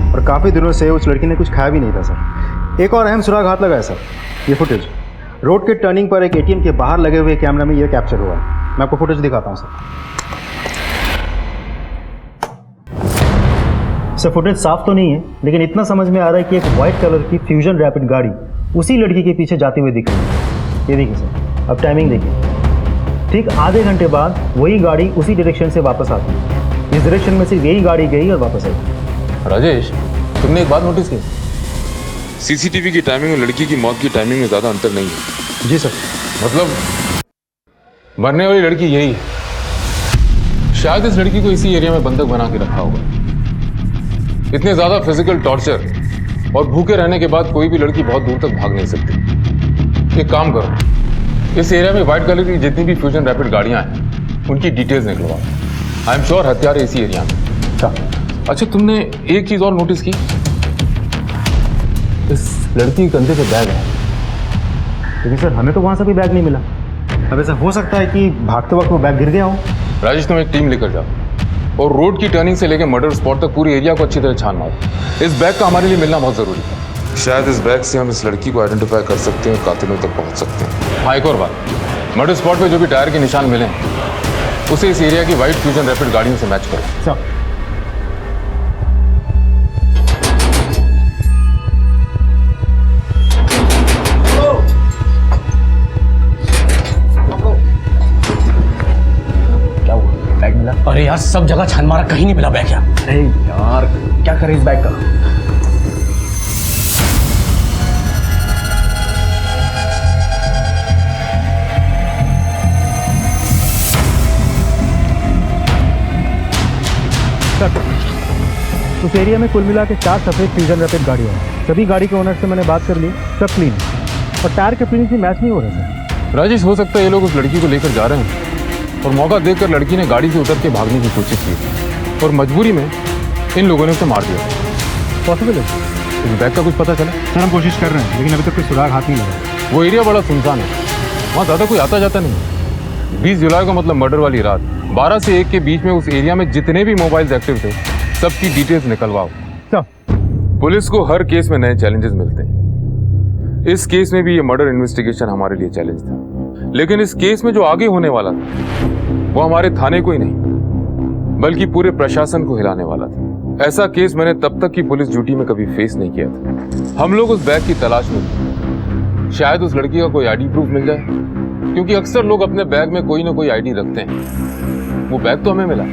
[SPEAKER 24] और काफ़ी दिनों से उस लड़की ने कुछ खाया भी नहीं था सर। एक और अहम सुराग हाथ लगा है सर, ये फुटेज रोड के टर्निंग पर एक एटीएम के बाहर लगे हुए कैमरा में ये कैप्चर हुआ है। मैं आपको फुटेज दिखाता हूँ सर। फुटेज साफ तो नहीं है, लेकिन इतना समझ में आ रहा है कि एक व्हाइट कलर की फ्यूजन रैपिड गाड़ी उसी लड़की के पीछे जाती हुई दिख रही है। ये देखिए सर, अब टाइमिंग देखिए, ठीक आधे घंटे बाद वही गाड़ी उसी डायरेक्शन से वापस आती है। इस डायरेक्शन में सिर्फ यही गाड़ी गई और वापस आई।
[SPEAKER 23] राजेश, तुमने एक बात नोटिस की, सीसीटीवी की टाइमिंग और लड़की की मौत की टाइमिंग में ज्यादा अंतर नहीं है।
[SPEAKER 24] जी सर।
[SPEAKER 23] मतलब मरने वाली लड़की यही है। शायद इस लड़की को इसी एरिया में बंधक बना के रखा होगा। इतने ज्यादा फिजिकल टॉर्चर और भूखे रहने के बाद कोई भी लड़की बहुत दूर तक भाग नहीं सकती। एक काम करो, इस एरिया में व्हाइट कलर की जितनी भी फ्यूजन रैपिड गाड़ियां हैं उनकी डिटेल्स निकलवाओ। आई एम श्योर हत्यारे इसी एरिया में। अच्छा, तुमने एक चीज और नोटिस की, इस लड़की के कंधे पे बैग है।
[SPEAKER 5] लेकिन सर, हमें तो वहां से भी बैग नहीं मिला। अब ऐसा हो सकता है कि भागते वक्त वो बैग गिर गया हो।
[SPEAKER 23] राजेश, तुम एक टीम लेकर जाओ और रोड की टर्निंग से लेकर मर्डर स्पॉट तक पूरे एरिया को अच्छी तरह छान मारो। इस बैग का हमारे लिए मिलना बहुत जरूरी है। शायद इस बैग से हम इस लड़की को आइडेंटिफाई कर सकते हैं, कातिलों तक पहुंच सकते हैं। हाँ, एक और बात, मर्डर स्पॉट पे जो भी टायर के निशान मिले उसे इस एरिया की व्हाइट फ्यूजन रैपिड गाड़ियों से मैच करो।
[SPEAKER 5] सर,
[SPEAKER 21] अरे यार, सब जगह छान मारा, कहीं नहीं मिला बैग यार। अरे यार, क्या करें इस बैग का?
[SPEAKER 5] सर, उस एरिया में कुल मिला के 4 सफेद फ्यूजन रैपिड गाड़ियाँ हैं। सभी गाड़ी के ओनर से मैंने बात कर ली, सब क्लीन है और टायर के फिनिश भी मैच नहीं हो रहे सर।
[SPEAKER 23] राजेश, हो सकता है ये लोग उस लड़की को लेकर जा रहे हैं और मौका देखकर लड़की ने गाड़ी से उतर के भागने की कोशिश की और मजबूरी में इन लोगों ने उसे मार दिया।
[SPEAKER 5] पॉसिबल है।
[SPEAKER 23] इस बैग का कुछ पता चला?
[SPEAKER 5] सर, हम कोशिश कर रहे हैं, लेकिन अभी तक कोई सुराग हाथ नहीं लगा।
[SPEAKER 23] वो एरिया बड़ा सुनसान है, वहाँ ज़्यादा कोई आता जाता नहीं। 20 जुलाई को मतलब मर्डर वाली रात 12 से 1 के बीच में उस एरिया में जितने भी मोबाइल्स एक्टिव थे सबकी डिटेल्स निकलवाओ। पुलिस को हर केस में नए चैलेंजेस मिलते हैं। इस केस में भी ये मर्डर इन्वेस्टिगेशन हमारे लिए चैलेंज था, लेकिन इस केस में जो आगे होने वाला था वो हमारे थाने को ही नहीं बल्कि पूरे प्रशासन को हिलाने वाला था। ऐसा केस मैंने तब तक की पुलिस ड्यूटी में कभी फेस नहीं किया था। हम लोग उस बैग की तलाश में थे, शायद उस लड़की का कोई आईडी प्रूफ मिल जाए, क्योंकि अक्सर लोग अपने बैग में कोई ना कोई आईडी रखते हैं। वो बैग तो हमें मिला,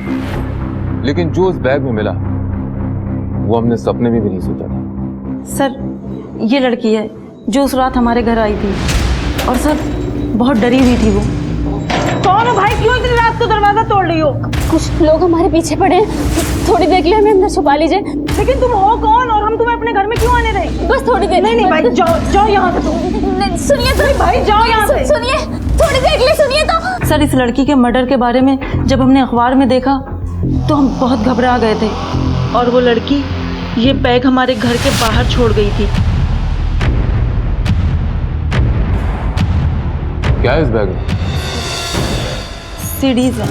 [SPEAKER 23] लेकिन जो उस बैग में मिला वो हमने सपने में भी नहीं सोचा था।
[SPEAKER 2] सर, ये लड़की है जो उस रात हमारे घर आई थी और सर बहुत डरी हुई थी। वो
[SPEAKER 4] कौन हो भाई? क्यों इतनी रात को दरवाजा तोड़ रही हो?
[SPEAKER 3] कुछ लोग हमारे पीछे पड़े हैं, थोड़ी देर के लिए हमें अंदर छुपा लीजिए।
[SPEAKER 4] लेकिन तुम हो कौन और हम तुम्हें अपने घर में क्यों आने रहे?
[SPEAKER 3] बस थोड़ी देर।
[SPEAKER 4] नहीं भाई, जाओ यहाँ से तुम।
[SPEAKER 3] सुनिए तो
[SPEAKER 4] भाई, जाओ यहाँ से।
[SPEAKER 3] सुनिए, थोड़ी देर के लिए सुनिए तो।
[SPEAKER 2] सर, इस लड़की के मर्डर के बारे में जब हमने अखबार में देखा तो हम बहुत घबरा गए थे और वो लड़की ये बैग हमारे घर के बाहर छोड़ गई थी।
[SPEAKER 23] क्या है इस बैग में?
[SPEAKER 2] सीडीज है।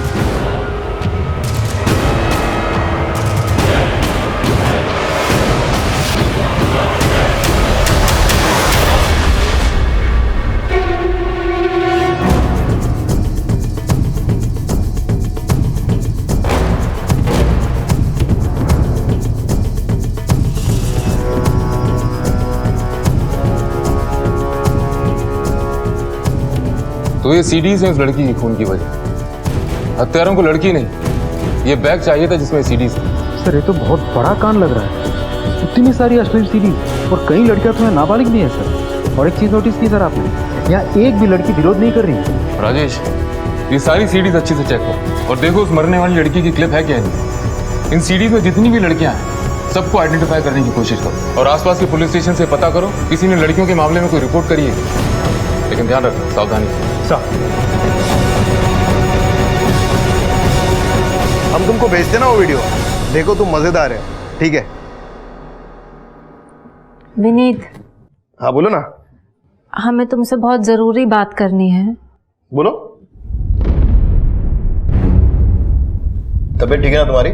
[SPEAKER 23] तो ये सीडीज है उस लड़की की खून की वजह। हत्यारों को लड़की नहीं, ये बैग चाहिए था जिसमें सीडीज थी।
[SPEAKER 17] सर ये तो बहुत बड़ा कांड लग रहा है। इतनी सारी अश्लील सीडीज और कई लड़कियां तो नाबालिग भी है सर। और एक चीज नोटिस की सर आपने, यहाँ एक भी लड़की विरोध नहीं कर रही।
[SPEAKER 23] राजेश, ये सारी सीडीज अच्छे से चेक करो और देखो उस मरने वाली लड़की की क्लिप है क्या नहीं। इन सीडीज में जितनी भी लड़कियां हैं सबको आइडेंटिफाई करने की कोशिश करो और आसपास के पुलिस स्टेशन से पता करो किसी ने लड़कियों के मामले में कोई रिपोर्ट करी है। लेकिन ध्यान रखना, सावधानी से।
[SPEAKER 24] हम तुमको भेजते ना वो वीडियो, देखो तुम मजेदार है। ठीक है
[SPEAKER 2] विनीत।
[SPEAKER 24] हाँ बोलो ना।
[SPEAKER 2] हमें तुमसे बहुत जरूरी बात करनी है।
[SPEAKER 24] बोलो। तबीयत ठीक है ना तुम्हारी?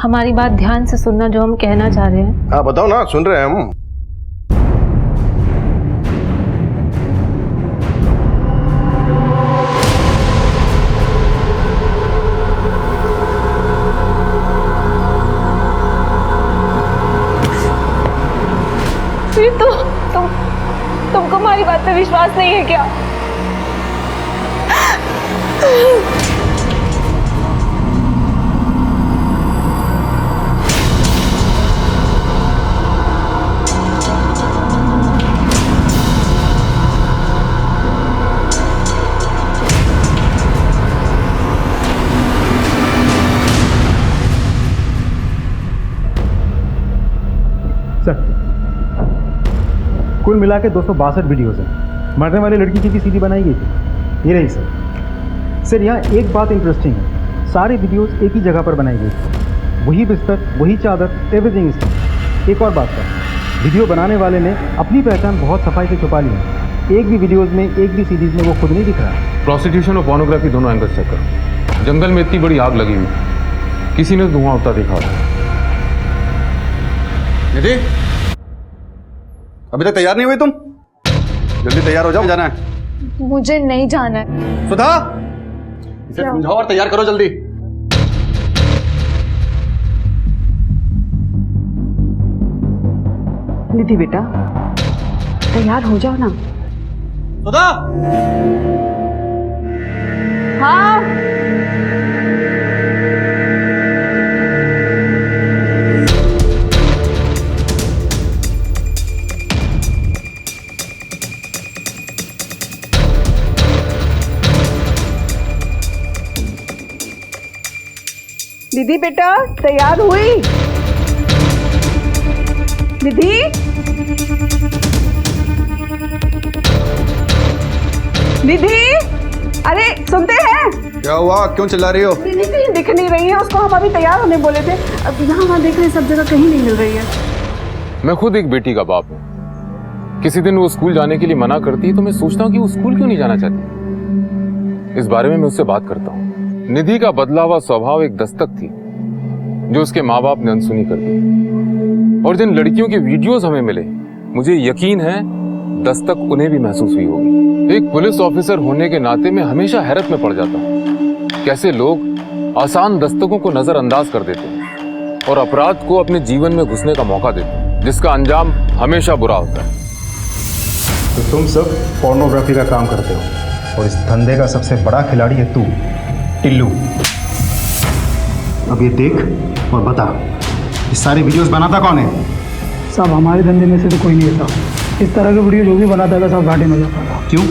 [SPEAKER 2] हमारी बात ध्यान से सुनना जो हम कहना चाह रहे हैं।
[SPEAKER 24] हाँ बताओ ना, सुन रहे हैं हम।
[SPEAKER 18] फिर तुमको हमारी बात पे विश्वास नहीं है क्या?
[SPEAKER 5] सर कुल मिला के 262 वीडियोज़ हैं। मरने वाली लड़की की भी सीडी बनाई गई थी। ये रही सर। सर यहाँ एक बात इंटरेस्टिंग है, सारे वीडियोज़ एक ही जगह पर बनाई गई थी। वही बिस्तर, वही चादर, एवरीथिंग इज। एक और बात सर, वीडियो बनाने वाले ने अपनी पहचान बहुत सफाई से छुपा ली है। एक भी वीडियोज़ में, एक भी सीरीज में वो खुद नहीं दिख रहा है।
[SPEAKER 23] प्रोस्टिट्यूशन और पोर्नोग्राफी दोनों एंगल चेक करो। जंगल में इतनी बड़ी आग लगी हुई, किसी ने धुआं उठता देखा होगा।
[SPEAKER 16] निधि, अभी तक तैयार नहीं हुई तुम? जल्दी तैयार हो जाओ, जाना है।
[SPEAKER 18] मुझे नहीं जाना है।
[SPEAKER 16] सुधा, इसे समझाओ और तैयार करो जल्दी।
[SPEAKER 13] निधि बेटा तैयार हो जाओ ना।
[SPEAKER 16] सुधा।
[SPEAKER 18] हाँ
[SPEAKER 13] निधि बेटा तैयार हुई? निधि, निधि, अरे सुनते हैं?
[SPEAKER 16] क्या हुआ, क्यों चिल्ला रही हो?
[SPEAKER 13] निधि कहीं दिख नहीं रही है। उसको हम अभी तैयार होने बोले थे, अब यहाँ वहाँ देख रहे हैं, सब जगह कहीं नहीं मिल रही है।
[SPEAKER 23] मैं खुद एक बेटी का बाप हूँ। किसी दिन वो स्कूल जाने के लिए मना करती है तो मैं सोचता हूँ कि वो स्कूल क्यों नहीं जाना चाहती। इस बारे में मैं उससे बात करता हूँ। निधि का बदला हुआ स्वभाव एक दस्तक थी जो उसके माँ बाप ने अनसुनी कर दी। और जिन लड़कियों के वीडियोस हमें मिले, मुझे यकीन है दस्तक उन्हें भी महसूस हुई होगी। एक पुलिस ऑफिसर होने के नाते मैं हमेशा हैरत में पड़ जाता हूँ कैसे लोग आसान दस्तकों को नजरअंदाज कर देते हैं और अपराध को अपने जीवन में घुसने का मौका देते हैं, जिसका अंजाम हमेशा बुरा होता है।
[SPEAKER 6] तो तुम सब पोर्नोग्राफी का काम करते हो और इस धंधे का सबसे बड़ा खिलाड़ी है तू, टिल्लू। अब ये देख और बता, ये सारी वीडियोस बनाता कौन है?
[SPEAKER 20] सब हमारे धंधे में से तो कोई नहीं था। इस तरह के वीडियो जो भी बनाता था सब घाटे में जाता था।
[SPEAKER 6] क्यों,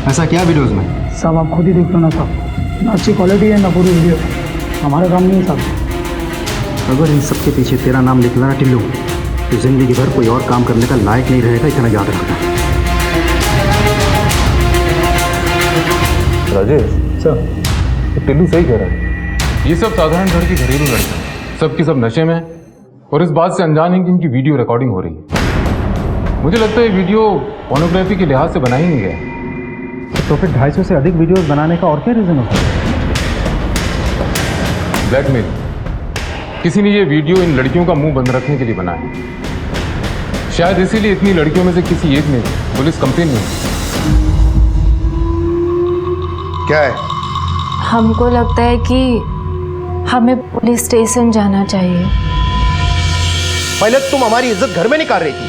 [SPEAKER 6] ऐसा क्या वीडियोस में?
[SPEAKER 20] सब आप खुद ही देख लो ना साहब, ना अच्छी क्वालिटी है ना पूरी वीडियो। हमारा काम नहीं साहब।
[SPEAKER 6] अगर इन सब के पीछे तेरा नाम निकला ना टिल्लू, तो जिंदगी भर कोई और काम करने का लायक नहीं रहेगा, इतना याद रखना।
[SPEAKER 23] राजेश सर, तो टिल्लू सही कह रहा है। ये सब साधारण घर की घरेलू लड़कियां, सबकी सब नशे में और इस बात से अनजान है कि इनकी वीडियो रिकॉर्डिंग हो रही है। मुझे लगता है ये वीडियो पोर्नोग्राफी के लिहाज से बनाई नहीं गया,
[SPEAKER 6] तो फिर 250 से अधिक वीडियोस बनाने का और क्या रीजन होता है?
[SPEAKER 23] ब्लैकमेल। किसी ने ये वीडियो इन लड़कियों का मुंह बंद रखने के लिए बनाया है। शायद इसीलिए इतनी लड़कियों में से किसी एक ने पुलिस कंप्लेन में।
[SPEAKER 24] क्या है?
[SPEAKER 18] हमको लगता है कि हमें पुलिस स्टेशन जाना चाहिए।
[SPEAKER 24] पहले तुम हमारी इज्जत घर में निकाल रही थी,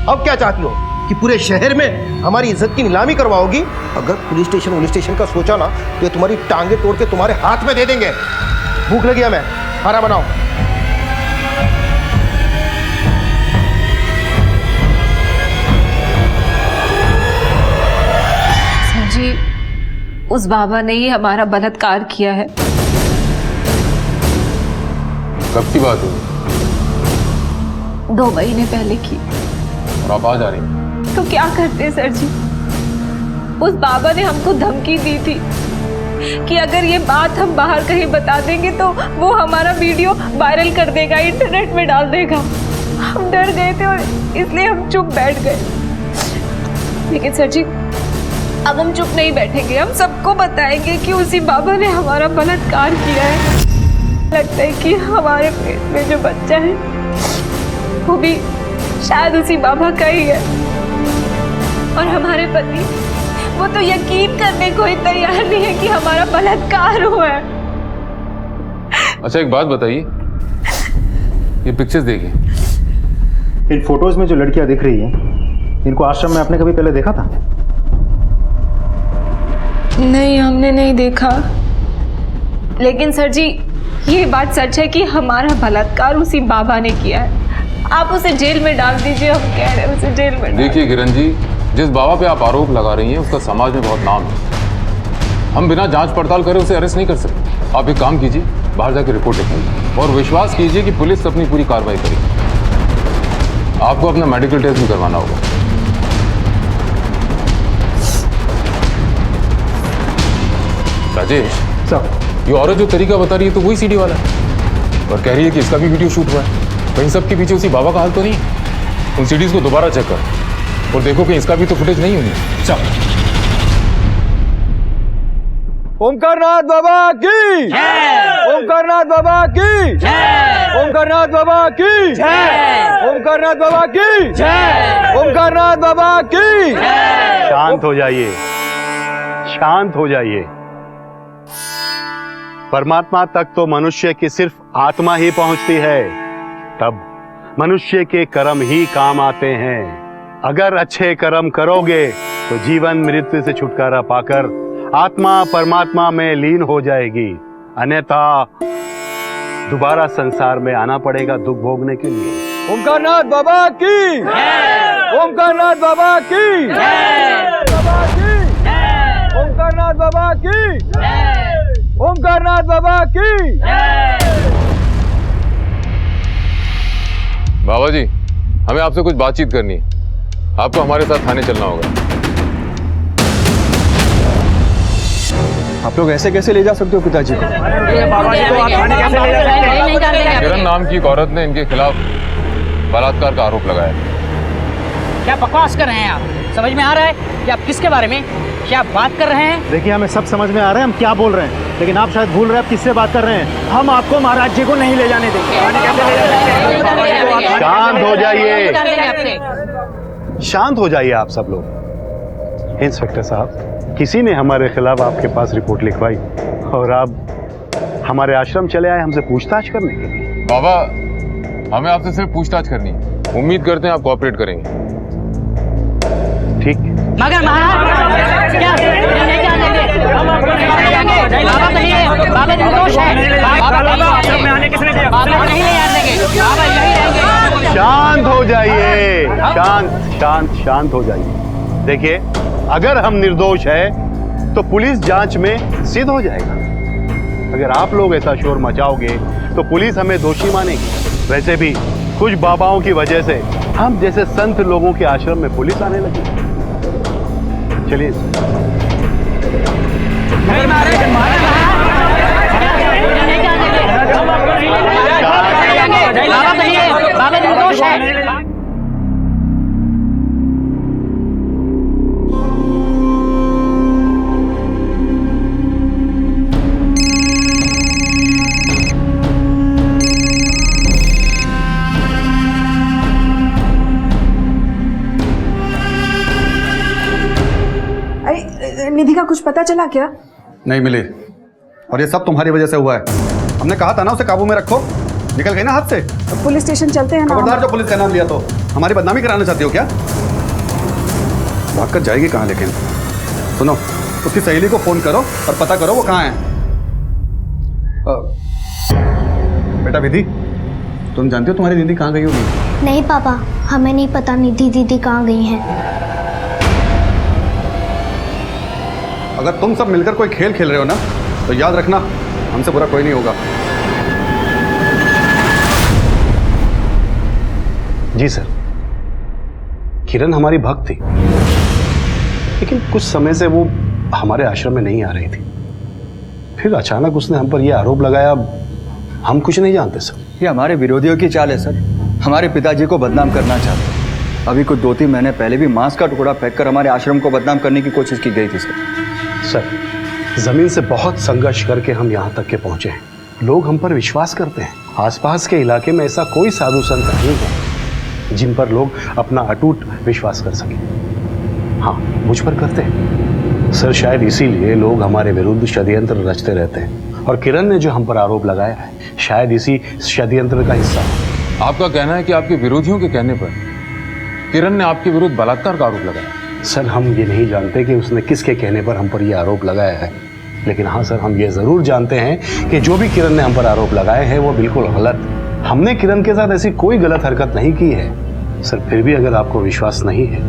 [SPEAKER 24] अब क्या चाहती हो कि पूरे शहर में हमारी इज्जत की नीलामी करवाओगी? अगर पुलिस स्टेशन का सोचा ना तो ये तुम्हारी टांगे तोड़ के तुम्हारे हाथ में दे देंगे। भूख लगी हमें, खाना बनाओ।
[SPEAKER 18] सर जी, उस बाबा ने ही हमारा बलात्कार किया है।
[SPEAKER 23] कब की बात है?
[SPEAKER 18] 2 महीने पहले की।
[SPEAKER 23] और आप आ जा रही हैं?
[SPEAKER 18] तो क्या करते सर जी? उस बाबा ने हमको धमकी दी थी कि अगर ये बात हम बाहर कहीं बता देंगे तो वो हमारा वीडियो वायरल कर देगा, इंटरनेट में डाल देगा। हम डर गए थे और इसलिए हम चुप बैठ गए। लेकिन सर जी, अब हम चुप नहीं बैठेंगे, हम सबको बताएंगे कि उसी बाबा ने हमारा बलात्कार किया है। लगता है कि हमारे पेट में जो बच्चा है वो भी शायद उसी बाबा का ही है। और हमारे पति, वो तो यकीन करने को ही तैयार नहीं है कि हमारा बलात्कार हुआ है।
[SPEAKER 23] अच्छा एक बात बताइए, ये पिक्चर्स देखिए।
[SPEAKER 6] इन फोटोज में जो लड़कियां दिख रही हैं, इनको आश्रम में आपने कभी पहले देखा था?
[SPEAKER 18] नहीं, हमने नहीं देखा। लेकिन सर जी, ये बात सच है कि हमारा बलात्कार उसी बाबा ने किया है। आप उसे जेल में डाल दीजिए, हम कह रहे हैं उसे जेल में।
[SPEAKER 23] देखिए किरण जी, जिस बाबा पे आप आरोप लगा रही हैं उसका समाज में बहुत नाम है। हम बिना जांच पड़ताल करे उसे अरेस्ट नहीं कर सकते। आप एक काम कीजिए, बाहर जाकर रिपोर्ट लिखाइए और विश्वास कीजिए कि पुलिस अपनी पूरी कार्रवाई करेगी। आपको अपना मेडिकल टेस्ट भी करवाना होगा। राजेश
[SPEAKER 6] सर,
[SPEAKER 23] ये औरत जो तरीका बता रही है तो वही सीडी वाला है और कह रही है कि इसका भी वीडियो शूट हुआ है। कहीं सब के पीछे उसी बाबा का हाल तो नहीं? उन सीडीज को दोबारा चेक कर और देखो कि इसका भी तो फुटेज नहीं हुई। चल।
[SPEAKER 12] ओमकारनाथ बाबा की जय, ओमकारनाथ बाबा की जय, ओमकारनाथ बाबा की जय, ओमकारनाथ बाबा की जय, ओमकारनाथ बाबा की जय।
[SPEAKER 1] शांत हो जाइए, शांत हो जाइए। परमात्मा तक तो मनुष्य की सिर्फ आत्मा ही पहुंचती है, तब मनुष्य के कर्म ही काम आते हैं। अगर अच्छे कर्म करोगे तो जीवन मृत्यु से छुटकारा पाकर आत्मा परमात्मा में लीन हो जाएगी, अन्यथा दोबारा संसार में आना पड़ेगा दुख भोगने के लिए।
[SPEAKER 12] ओमकारनाथ बाबा की जय, ओमकारनाथ बाबा की जय, बाबा की जय, ओमकारनाथ बाबा की जय, ओमकारनाथ बाबा की जय।
[SPEAKER 23] बाबा जी, हमें आपसे कुछ बातचीत करनी है। आपको हमारे साथ थाने चलना होगा।
[SPEAKER 17] आप लोग ऐसे कैसे ले जा सकते हो पिताजी को?
[SPEAKER 23] बाबा जी को आप थाने कैसे ले जा सकते हैं? किरण नाम की एक औरत ने इनके खिलाफ बलात्कार का आरोप लगाया।
[SPEAKER 9] क्या बकवास कर रहे हैं आप? समझ में आ रहा है कि आप किसके बारे में क्या बात कर रहे हैं?
[SPEAKER 6] देखिए, हमें सब समझ में आ रहा है हम क्या बोल रहे हैं, लेकिन आप शायद भूल रहे हैं आप किससे बात कर रहे हैं। हम आपको महाराज जी को नहीं ले जाने देंगे।
[SPEAKER 1] शांत हो जाइए, शांत हो जाइए आप सब लोग। इंस्पेक्टर साहब, किसी ने हमारे खिलाफ आपके पास रिपोर्ट लिखवाई और आप हमारे आश्रम चले आए हमसे पूछताछ करने के लिए।
[SPEAKER 23] बाबा, हमें आपसे सिर्फ पूछताछ करनी है। उम्मीद करते हैं आप कोऑपरेट करेंगे।
[SPEAKER 1] ठीक।
[SPEAKER 9] मगर महाराज, क्या नहीं जाने देंगे? हम आपको नहीं जाएंगे। बाबा कहिए, बाबा निर्दोष है। बाबा नहीं ले जाएंगे, बाबा यही रहेंगे।
[SPEAKER 1] शांत हो जाइए, शांत शांत शांत हो जाइए। देखिए, अगर हम निर्दोष है तो पुलिस जांच में सिद्ध हो जाएगा। अगर आप लोग ऐसा शोर मचाओगे तो पुलिस हमें दोषी मानेगी। वैसे भी कुछ बाबाओं की वजह से हम जैसे संत लोगों के आश्रम में पुलिस आने लगी। चलिए।
[SPEAKER 9] बाबा निर्दोष है।
[SPEAKER 7] का कुछ पता चला क्या?
[SPEAKER 8] नहीं मिली, और ये सब तुम्हारी वजह से हुआ है। हमने कहा था ना उसे काबू में रखो, निकल गई ना हाथ से।
[SPEAKER 7] पुलिस स्टेशन चलते हैं ना।
[SPEAKER 8] खबरदार जो पुलिस का नाम लिया तो हमारी बदनामी कराना चाहती हो क्या? भाग कर जाएगी कहाँ लेकिन? सुनो, उसकी सहेली को फोन करो और पता करो वो कहाँ है। बेटा विधि, तुम जानती हो तुम्हारी दीदी कहाँ गई होगी?
[SPEAKER 25] नहीं पापा, हमें नहीं पता निधि दीदी कहाँ गई हैं।
[SPEAKER 8] अगर तुम सब मिलकर कोई खेल खेल रहे हो ना, तो याद रखना हमसे बुरा कोई नहीं होगा।
[SPEAKER 1] जी सर, किरण हमारी भक्त थी, लेकिन कुछ समय से वो हमारे आश्रम में नहीं आ रही थी। फिर अचानक उसने हम पर यह आरोप लगाया। हम कुछ नहीं जानते सर।
[SPEAKER 10] ये हमारे विरोधियों की चाल है सर, हमारे पिताजी को बदनाम करना चाहते हैं। अभी कुछ 2-3 महीने पहले भी मांस का टुकड़ा फेंककर हमारे आश्रम को बदनाम करने की कोशिश की गई थी
[SPEAKER 1] सर, जमीन से बहुत संघर्ष करके हम यहाँ तक के पहुँचे हैं। लोग हम पर विश्वास करते हैं। आसपास के इलाके में ऐसा कोई साधु संत नहीं है जिन पर लोग अपना अटूट विश्वास कर सकें। हाँ, मुझ पर करते हैं सर। शायद इसीलिए लोग हमारे विरुद्ध षड्यंत्र रचते रहते हैं, और किरण ने जो हम पर आरोप लगाया है शायद इसी षड्यंत्र का हिस्सा है।
[SPEAKER 23] आपका कहना है कि आपके विरोधियों के कहने पर किरण ने आपके विरुद्ध बलात्कार का आरोप लगाया?
[SPEAKER 1] सर, हम ये नहीं जानते कि उसने किसके कहने पर हम पर यह आरोप लगाया है, लेकिन हाँ सर, हम ये ज़रूर जानते हैं कि जो भी किरण ने हम पर आरोप लगाए हैं वो बिल्कुल गलत। हमने किरण के साथ ऐसी कोई गलत हरकत नहीं की है सर। फिर भी अगर आपको विश्वास नहीं है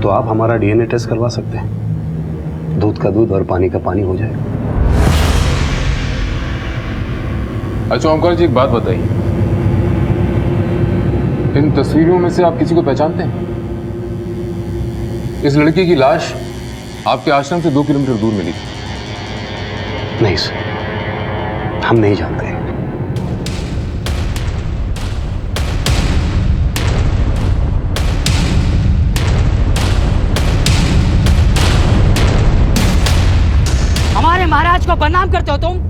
[SPEAKER 1] तो आप हमारा DNA टेस्ट करवा सकते हैं। दूध का दूध और पानी का पानी हो जाएगा।
[SPEAKER 23] अच्छा ओमकार जी, एक बात बताइए, इन तस्वीरों में से आप किसी को पहचानते हैं? इस लड़की की लाश आपके आश्रम से 2 किलोमीटर दूर मिली थी।
[SPEAKER 1] नहीं सर, हम नहीं जानते।
[SPEAKER 9] हमारे महाराज को बदनाम करते हो तुम।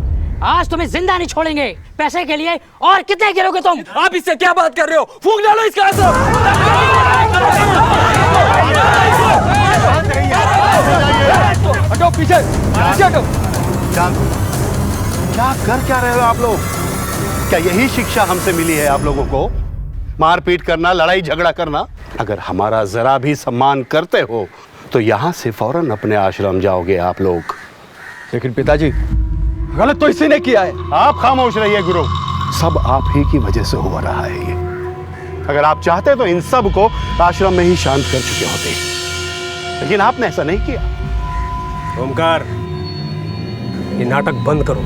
[SPEAKER 9] आज तुम्हें जिंदा नहीं छोड़ेंगे। पैसे के लिए और कितने गिरोगे तुम?
[SPEAKER 21] आप इससे क्या बात कर रहे हो? फूंक डालो इसका असर। हटो पीछे, पीछे हटो।
[SPEAKER 1] क्या कर क्या रहे हो आप लोग? क्या यही शिक्षा हमसे मिली है आप लोगों को? मारपीट करना, लड़ाई झगड़ा करना? अगर हमारा जरा भी सम्मान करते हो तो यहाँ से फौरन अपने आश्रम जाओगे आप लोग।
[SPEAKER 10] लेकिन पिताजी, गलत तो इसी ने किया है।
[SPEAKER 1] आप खामोश रहिए गुरु, सब आप ही की वजह से हो रहा है ये। अगर आप चाहते तो इन सब को आश्रम में ही शांत कर चुके होते, लेकिन आपने ऐसा नहीं किया।
[SPEAKER 21] ओमकार, ये नाटक बंद करो।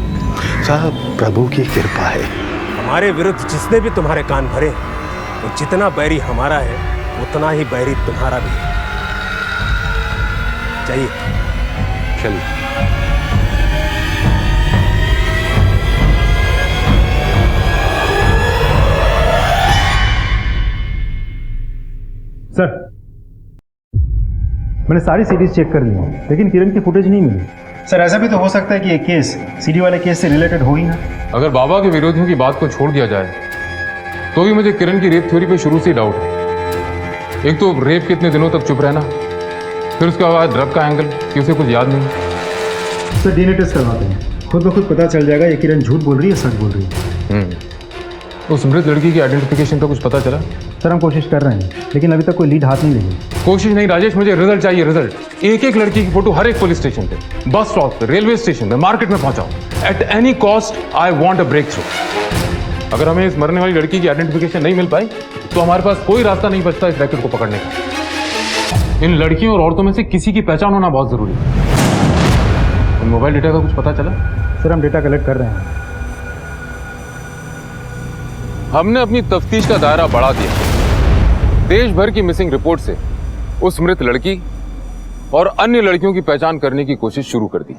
[SPEAKER 1] सब प्रभु की कृपा है।
[SPEAKER 21] हमारे विरुद्ध जिसने भी तुम्हारे कान भरे, वो जितना बैरी हमारा है उतना ही बैरी तुम्हारा भी है। चाहिए
[SPEAKER 1] चलिए।
[SPEAKER 6] सर, मैंने सारी सीडीज चेक कर ली हैं, लेकिन किरण की फुटेज नहीं मिली। सर, ऐसा भी तो हो सकता है कि ये केस सीडी वाले केस से रिलेटेड हो ही ना।
[SPEAKER 23] अगर बाबा के विरोधियों की बात को छोड़ दिया जाए तो भी मुझे किरण की रेप थ्योरी पे शुरू से डाउट है। एक तो रेप के इतने दिनों तक चुप रहना, फिर उसके बाद ड्रग का एंगल कि उसे कुछ याद नहीं।
[SPEAKER 6] सर, डीएनए टेस्ट करवाते हैं, खुद ब खुद पता चल जाएगा ये किरण झूठ बोल रही है सच बोल रही है।
[SPEAKER 23] उस मृत लड़की की आइडेंटिफिकेशन का कुछ पता चला?
[SPEAKER 6] सर, हम कोशिश कर रहे हैं, लेकिन अभी तक कोई लीड हाथ नहीं लगी।
[SPEAKER 23] कोशिश नहीं राजेश, मुझे रिजल्ट चाहिए, रिजल्ट। एक एक लड़की की फोटो हर एक पुलिस स्टेशन पे, बस स्टॉप पे, रेलवे स्टेशन पे, मार्केट में पहुंचाओ। At any cost I want a breakthrough. अगर हमें इस मरने वाली लड़की की आइडेंटिफिकेशन नहीं मिल पाई तो हमारे पास कोई रास्ता नहीं बचता इस रैकेट को पकड़ने का। इन लड़कियों और औरतों में से किसी की पहचान होना बहुत जरूरी है। इन मोबाइल डेटा का कुछ पता चला?
[SPEAKER 6] सर, हम डेटा कलेक्ट कर रहे हैं।
[SPEAKER 23] हमने अपनी तफ्तीश का दायरा बढ़ा दिया। देश भर की मिसिंग रिपोर्ट से उस मृत लड़की और अन्य लड़कियों की पहचान करने की कोशिश शुरू कर दी।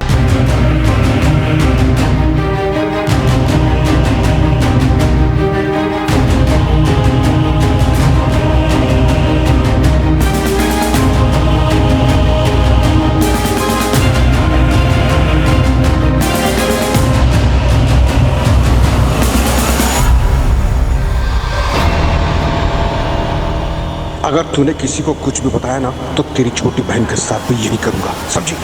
[SPEAKER 22] अगर तूने किसी को कुछ भी बताया ना तो तेरी छोटी बहन के साथ भी यही करूंगा, समझी?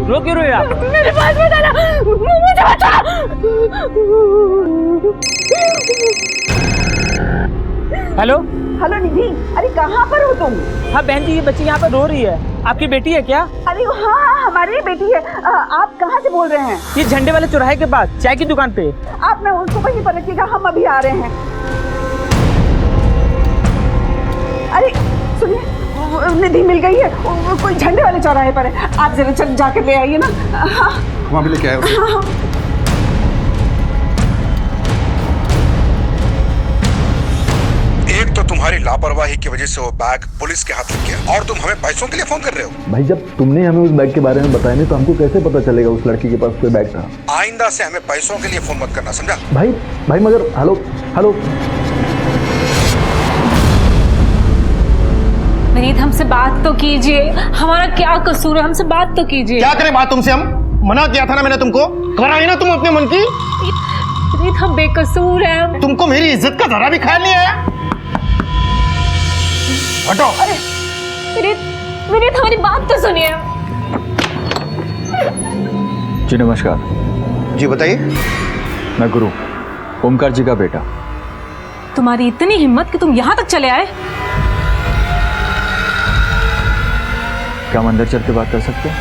[SPEAKER 5] रो क्यों रहे हो आप?
[SPEAKER 18] मेरे पास बताना, मुझे बता।
[SPEAKER 5] हेलो
[SPEAKER 7] हेलो निधि, अरे कहाँ पर हो तुम?
[SPEAKER 5] हाँ बहन जी, ये बच्ची यहाँ पर रो रही है। आपकी बेटी है क्या?
[SPEAKER 7] अरे हाँ, हमारी ही बेटी है। आप कहाँ से बोल रहे हैं?
[SPEAKER 5] ये झंडे वाले चौराहे के पास चाय की दुकान पे।
[SPEAKER 7] आप ना उसको वहीं पर रखिएगा, हम अभी आ रहे हैं। अरे सुनिए, निधि मिल गई है, कोई झंडे वाले चौराहे पर है। आप जरा चल जाकर ले आइए ना। हाँ
[SPEAKER 8] वहाँ भी लेके आए उसे।
[SPEAKER 7] हाँ।
[SPEAKER 22] एक तो तुम्हारी लापरवाही की वजह से वो बैग पुलिस के हाथ लग गया और तुम हमें पैसों के लिए फोन कर रहे हो।
[SPEAKER 24] भाई जब तुमने हमें उस बैग के बारे में बताया नहीं तो हमको कैसे पता चलेगा उस लड़की के पास कोई बैग था?
[SPEAKER 22] आइंदा से हमें पैसों के लिए फोन मत करना, समझा?
[SPEAKER 24] भाई मगर हेलो हेलो
[SPEAKER 2] विनीत, हमसे बात तो कीजिए, हमारा क्या कसूर है, हमसे बात तो कीजिए।
[SPEAKER 24] क्या करें बात तुमसे? हम मना किया था ना मैंने तुमको, कराई ना तुम अपने मन की।
[SPEAKER 2] विनीत, हम बेकसूर हैं।
[SPEAKER 24] तुमको मेरी इज्जत का जरा भी ख्याल नहीं आया? हटो।
[SPEAKER 2] विनीत, हमारी बात तो सुनिए।
[SPEAKER 10] जी नमस्कार।
[SPEAKER 24] जी बताइए।
[SPEAKER 10] मैं गुरु, ओमकार जी का बेटा।
[SPEAKER 2] तुम्हारी इतनी हिम्मत कि तुम यहाँ तक चले आए?
[SPEAKER 10] क्या हम अंदर चल के बात कर सकते हैं?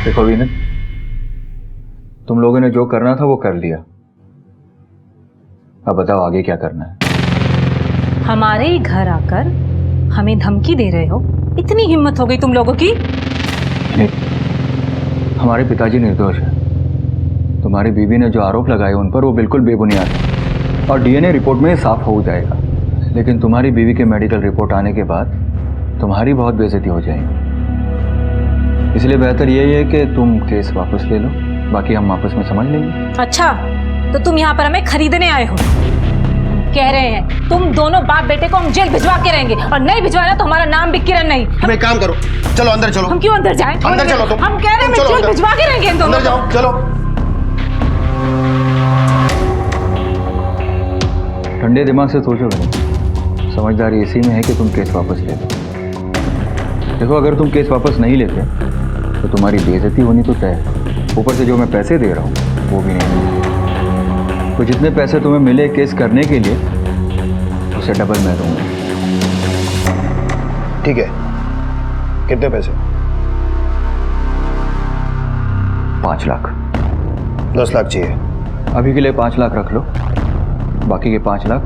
[SPEAKER 10] देखो विनीत, तुम लोगों ने जो करना था वो कर लिया। अब बताओ आगे क्या करना है?
[SPEAKER 2] हमारे ही घर आकर हमें धमकी दे रहे हो? इतनी हिम्मत हो गई तुम लोगों की?
[SPEAKER 10] नहीं, हमारे पिताजी निर्दोष है। तुम्हारी बीवी ने जो आरोप लगाए उन पर वो बिल्कुल बेबुनियाद है और डीएनए रिपोर्ट में साफ हो जाएगा। लेकिन तुम्हारी बीवी के मेडिकल रिपोर्ट आने के बाद तुम्हारी बहुत बेइज्जती हो जाएगी। इसलिए बेहतर यही है कि तुम केस वापस ले लो, बाकी हम आपस में समझ लेंगे।
[SPEAKER 2] अच्छा, तो तुम यहाँ पर हमें खरीदने आए हो? कह रहे हैं तुम दोनों बाप बेटे को हम जेल भिजवा के रहेंगे, और नहीं भिजवाना तो हमारा नाम भी किरण नहीं।
[SPEAKER 24] तुम एक काम करो, चलो अंदर चलो।
[SPEAKER 2] हम क्यों अंदर जाएं?
[SPEAKER 24] अंदर चलो तुम।
[SPEAKER 2] हम कह रहे हैं जेल भिजवा के रहेंगे इन दोनों।
[SPEAKER 24] अंदर जाओ, चलो।
[SPEAKER 10] ठंडे दिमाग से सोचो भाई, समझदारी इसी में है कि तुम केस वापस ले लो। देखो अगर तुम केस वापस नहीं लेते तो तुम्हारी बेइज्जती होनी तो तय है, ऊपर से जो मैं पैसे दे रहा हूँ वो भी नहीं। तो जितने पैसे तुम्हें मिले केस करने के लिए उससे डबल मैं दूंगा।
[SPEAKER 24] ठीक है, कितने पैसे?
[SPEAKER 10] 5 लाख।
[SPEAKER 24] 10 लाख चाहिए।
[SPEAKER 10] अभी के लिए 5 लाख रख लो, बाकी के 5 लाख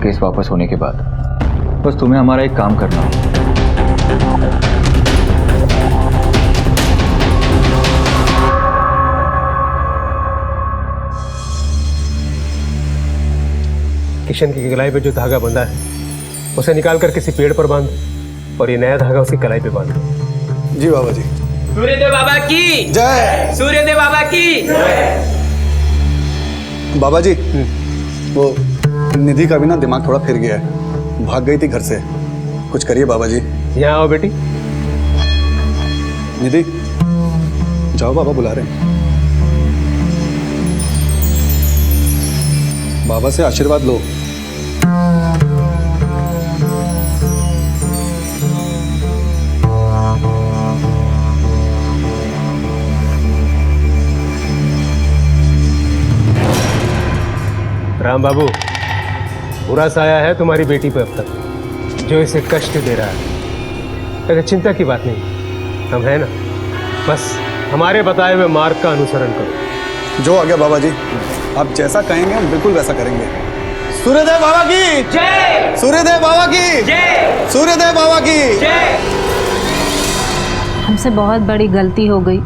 [SPEAKER 10] केस वापस होने के बाद। बस तुम्हें हमारा एक काम करना है।
[SPEAKER 21] किशन की कलाई पे जो धागा बंधा है उसे निकाल कर किसी पेड़ पर बांध और ये नया धागा उसकी कलाई पे बांध।
[SPEAKER 8] जी बाबा जी।
[SPEAKER 4] सूर्यदेव बाबा की
[SPEAKER 8] जय।
[SPEAKER 4] सूर्यदेव बाबा की जय।
[SPEAKER 8] बाबा जी, वो निधि का भी ना दिमाग थोड़ा फिर गया है, भाग गई थी घर से। कुछ करिए बाबा जी।
[SPEAKER 21] यहाँ आओ बेटी।
[SPEAKER 8] निधि जाओ, बाबा बुला रहे हैं। बाबा से आशीर्वाद लो।
[SPEAKER 21] राम बाबू, बुरा साया है तुम्हारी बेटी पे अब तक, जो इसे कष्ट दे रहा है। अगर चिंता की बात नहीं, हम है ना, बस हमारे बताए हुए मार्ग का अनुसरण करो।
[SPEAKER 8] जो आ गया बाबा जी, आप जैसा कहेंगे हम बिल्कुल वैसा करेंगे। सूर्यदेव बाबा की
[SPEAKER 4] जय।
[SPEAKER 8] सूर्यदेव बाबा की
[SPEAKER 4] जय।
[SPEAKER 8] सूर्यदेव बाबा की
[SPEAKER 4] जय।
[SPEAKER 2] हमसे बहुत बड़ी गलती हो गई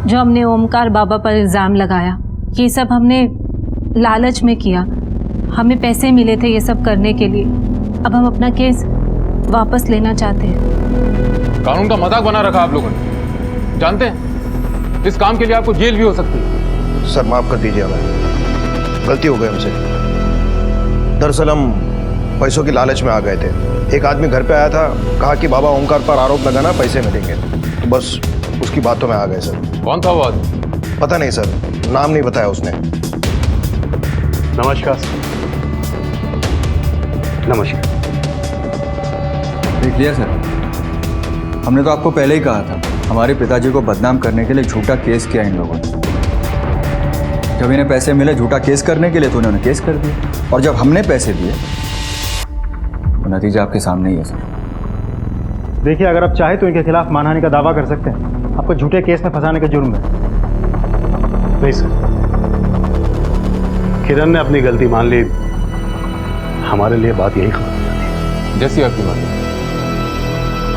[SPEAKER 2] जो हमने ओमकार बाबा पर इल्ज़ाम लगाया। ये सब हमने लालच में किया, हमें पैसे मिले थे ये सब करने के लिए। अब हम अपना केस वापस लेना चाहते हैं।
[SPEAKER 23] कानून का मजाक बना रखा आप लोगों ने। जानते हैं इस काम के लिए आपको जेल भी हो सकती है।
[SPEAKER 24] सर माफ कर दीजिए, हमें गलती हो गई हमसे। दरअसल हम पैसों की लालच में आ गए थे। एक आदमी घर पे आया था, कहा कि बाबा ओमकार पर आरोप लगाना, पैसे मिलेंगे, तो बस उसकी बातों में आ गए सर।
[SPEAKER 23] कौन था वो आदमी?
[SPEAKER 24] पता नहीं सर, नाम नहीं बताया उसने।
[SPEAKER 1] नमस्कार। नमस्कार।
[SPEAKER 10] देख लिया सर, हमने तो आपको पहले ही कहा था, हमारे पिताजी को बदनाम करने के लिए झूठा केस किया इन लोगों ने। जब इन्हें पैसे मिले झूठा केस करने के लिए तो उन्होंने केस कर दिया, और जब हमने पैसे दिए तो नतीजा आपके सामने ही है सर।
[SPEAKER 6] देखिए, अगर आप चाहे तो इनके खिलाफ मानहानि का दावा कर सकते हैं, आपको झूठे केस में फंसाने का जुर्म है।
[SPEAKER 1] नहीं सर, किरण ने अपनी गलती मान ली, हमारे लिए बात यही खत्म हो जाती।
[SPEAKER 23] जैसी आपकी मर्जी,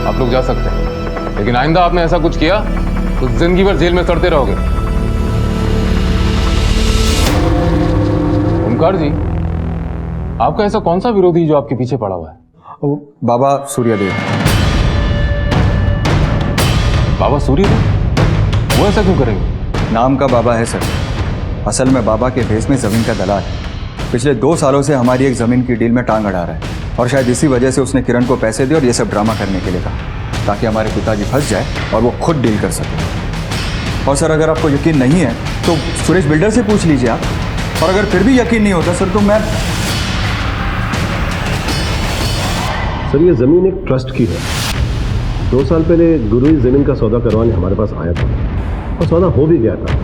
[SPEAKER 23] आप लोग जा सकते हैं, लेकिन आइंदा आपने ऐसा कुछ किया तो जिंदगी भर जेल में सड़ते रहोगे। ओमकार जी, आपका ऐसा कौन सा विरोधी जो आपके पीछे पड़ा हुआ है?
[SPEAKER 10] बाबा सूर्यदेव।
[SPEAKER 23] बाबा सूर्यदेव? वो ऐसा क्यों करेंगे?
[SPEAKER 10] नाम का बाबा है सर, असल में बाबा के भेष में जमीन का दलाल है। पिछले 2 सालों से हमारी एक जमीन की डील में टांग अड़ा रहा है, और शायद इसी वजह से उसने किरण को पैसे दिए और ये सब ड्रामा करने के लिए कहा, ताकि हमारे पिताजी फंस जाए और वो खुद डील कर सके। और सर, अगर आपको यकीन नहीं है तो सुरेश बिल्डर से पूछ लीजिए आप, और अगर फिर भी यकीन नहीं होता सर तो मैं।
[SPEAKER 3] सर, ये जमीन एक ट्रस्ट की है। 2 साल पहले गुरु इस जमीन का सौदा करवाने हमारे पास आया था, और सौदा हो भी गया था,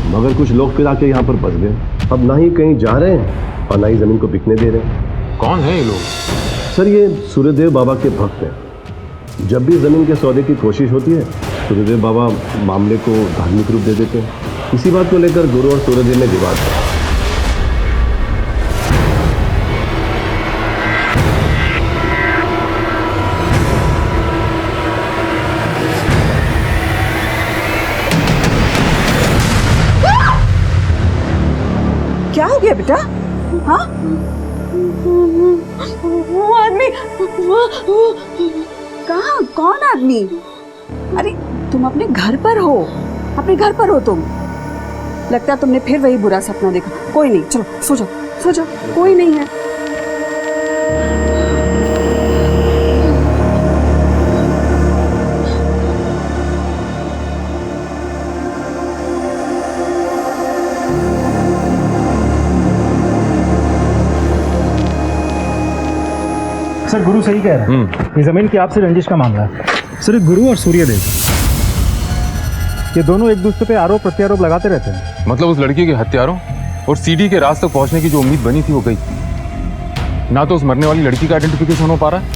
[SPEAKER 3] मगर कुछ लोग फिर आके यहाँ पर बस गए। अब ना ही कहीं जा रहे हैं और ना ही जमीन को बिकने दे रहे हैं।
[SPEAKER 23] कौन है ये लोग?
[SPEAKER 3] सर, ये सूर्यदेव बाबा के भक्त हैं। जब भी जमीन के सौदे की कोशिश होती है, सूर्यदेव बाबा मामले को धार्मिक रूप दे देते हैं। इसी बात को लेकर गुरु और सूर्यदेव में विवाद है।
[SPEAKER 7] क्या हो गया बेटा? हाँ, वो आदमी कहाँ? कौन आदमी? अरे तुम अपने घर पर हो, अपने घर पर हो तुम। लगता है तुमने फिर वही बुरा सपना देखा। कोई नहीं, चलो सो जाओ, सो जाओ, कोई नहीं है।
[SPEAKER 6] सर, गुरु सही कह रहे हैं, ये जमीन की आपसे रंजिश का मामला है। सर, गुरु और सूर्यदेव ये दोनों एक दूसरे पे आरोप प्रत्यारोप लगाते रहते हैं।
[SPEAKER 23] मतलब उस लड़की के हत्यारों और सीडी के राज तक पहुंचने की जो उम्मीद बनी थी वो गई। ना तो उस मरने वाली लड़की का आइडेंटिफिकेशन हो पा रहा है,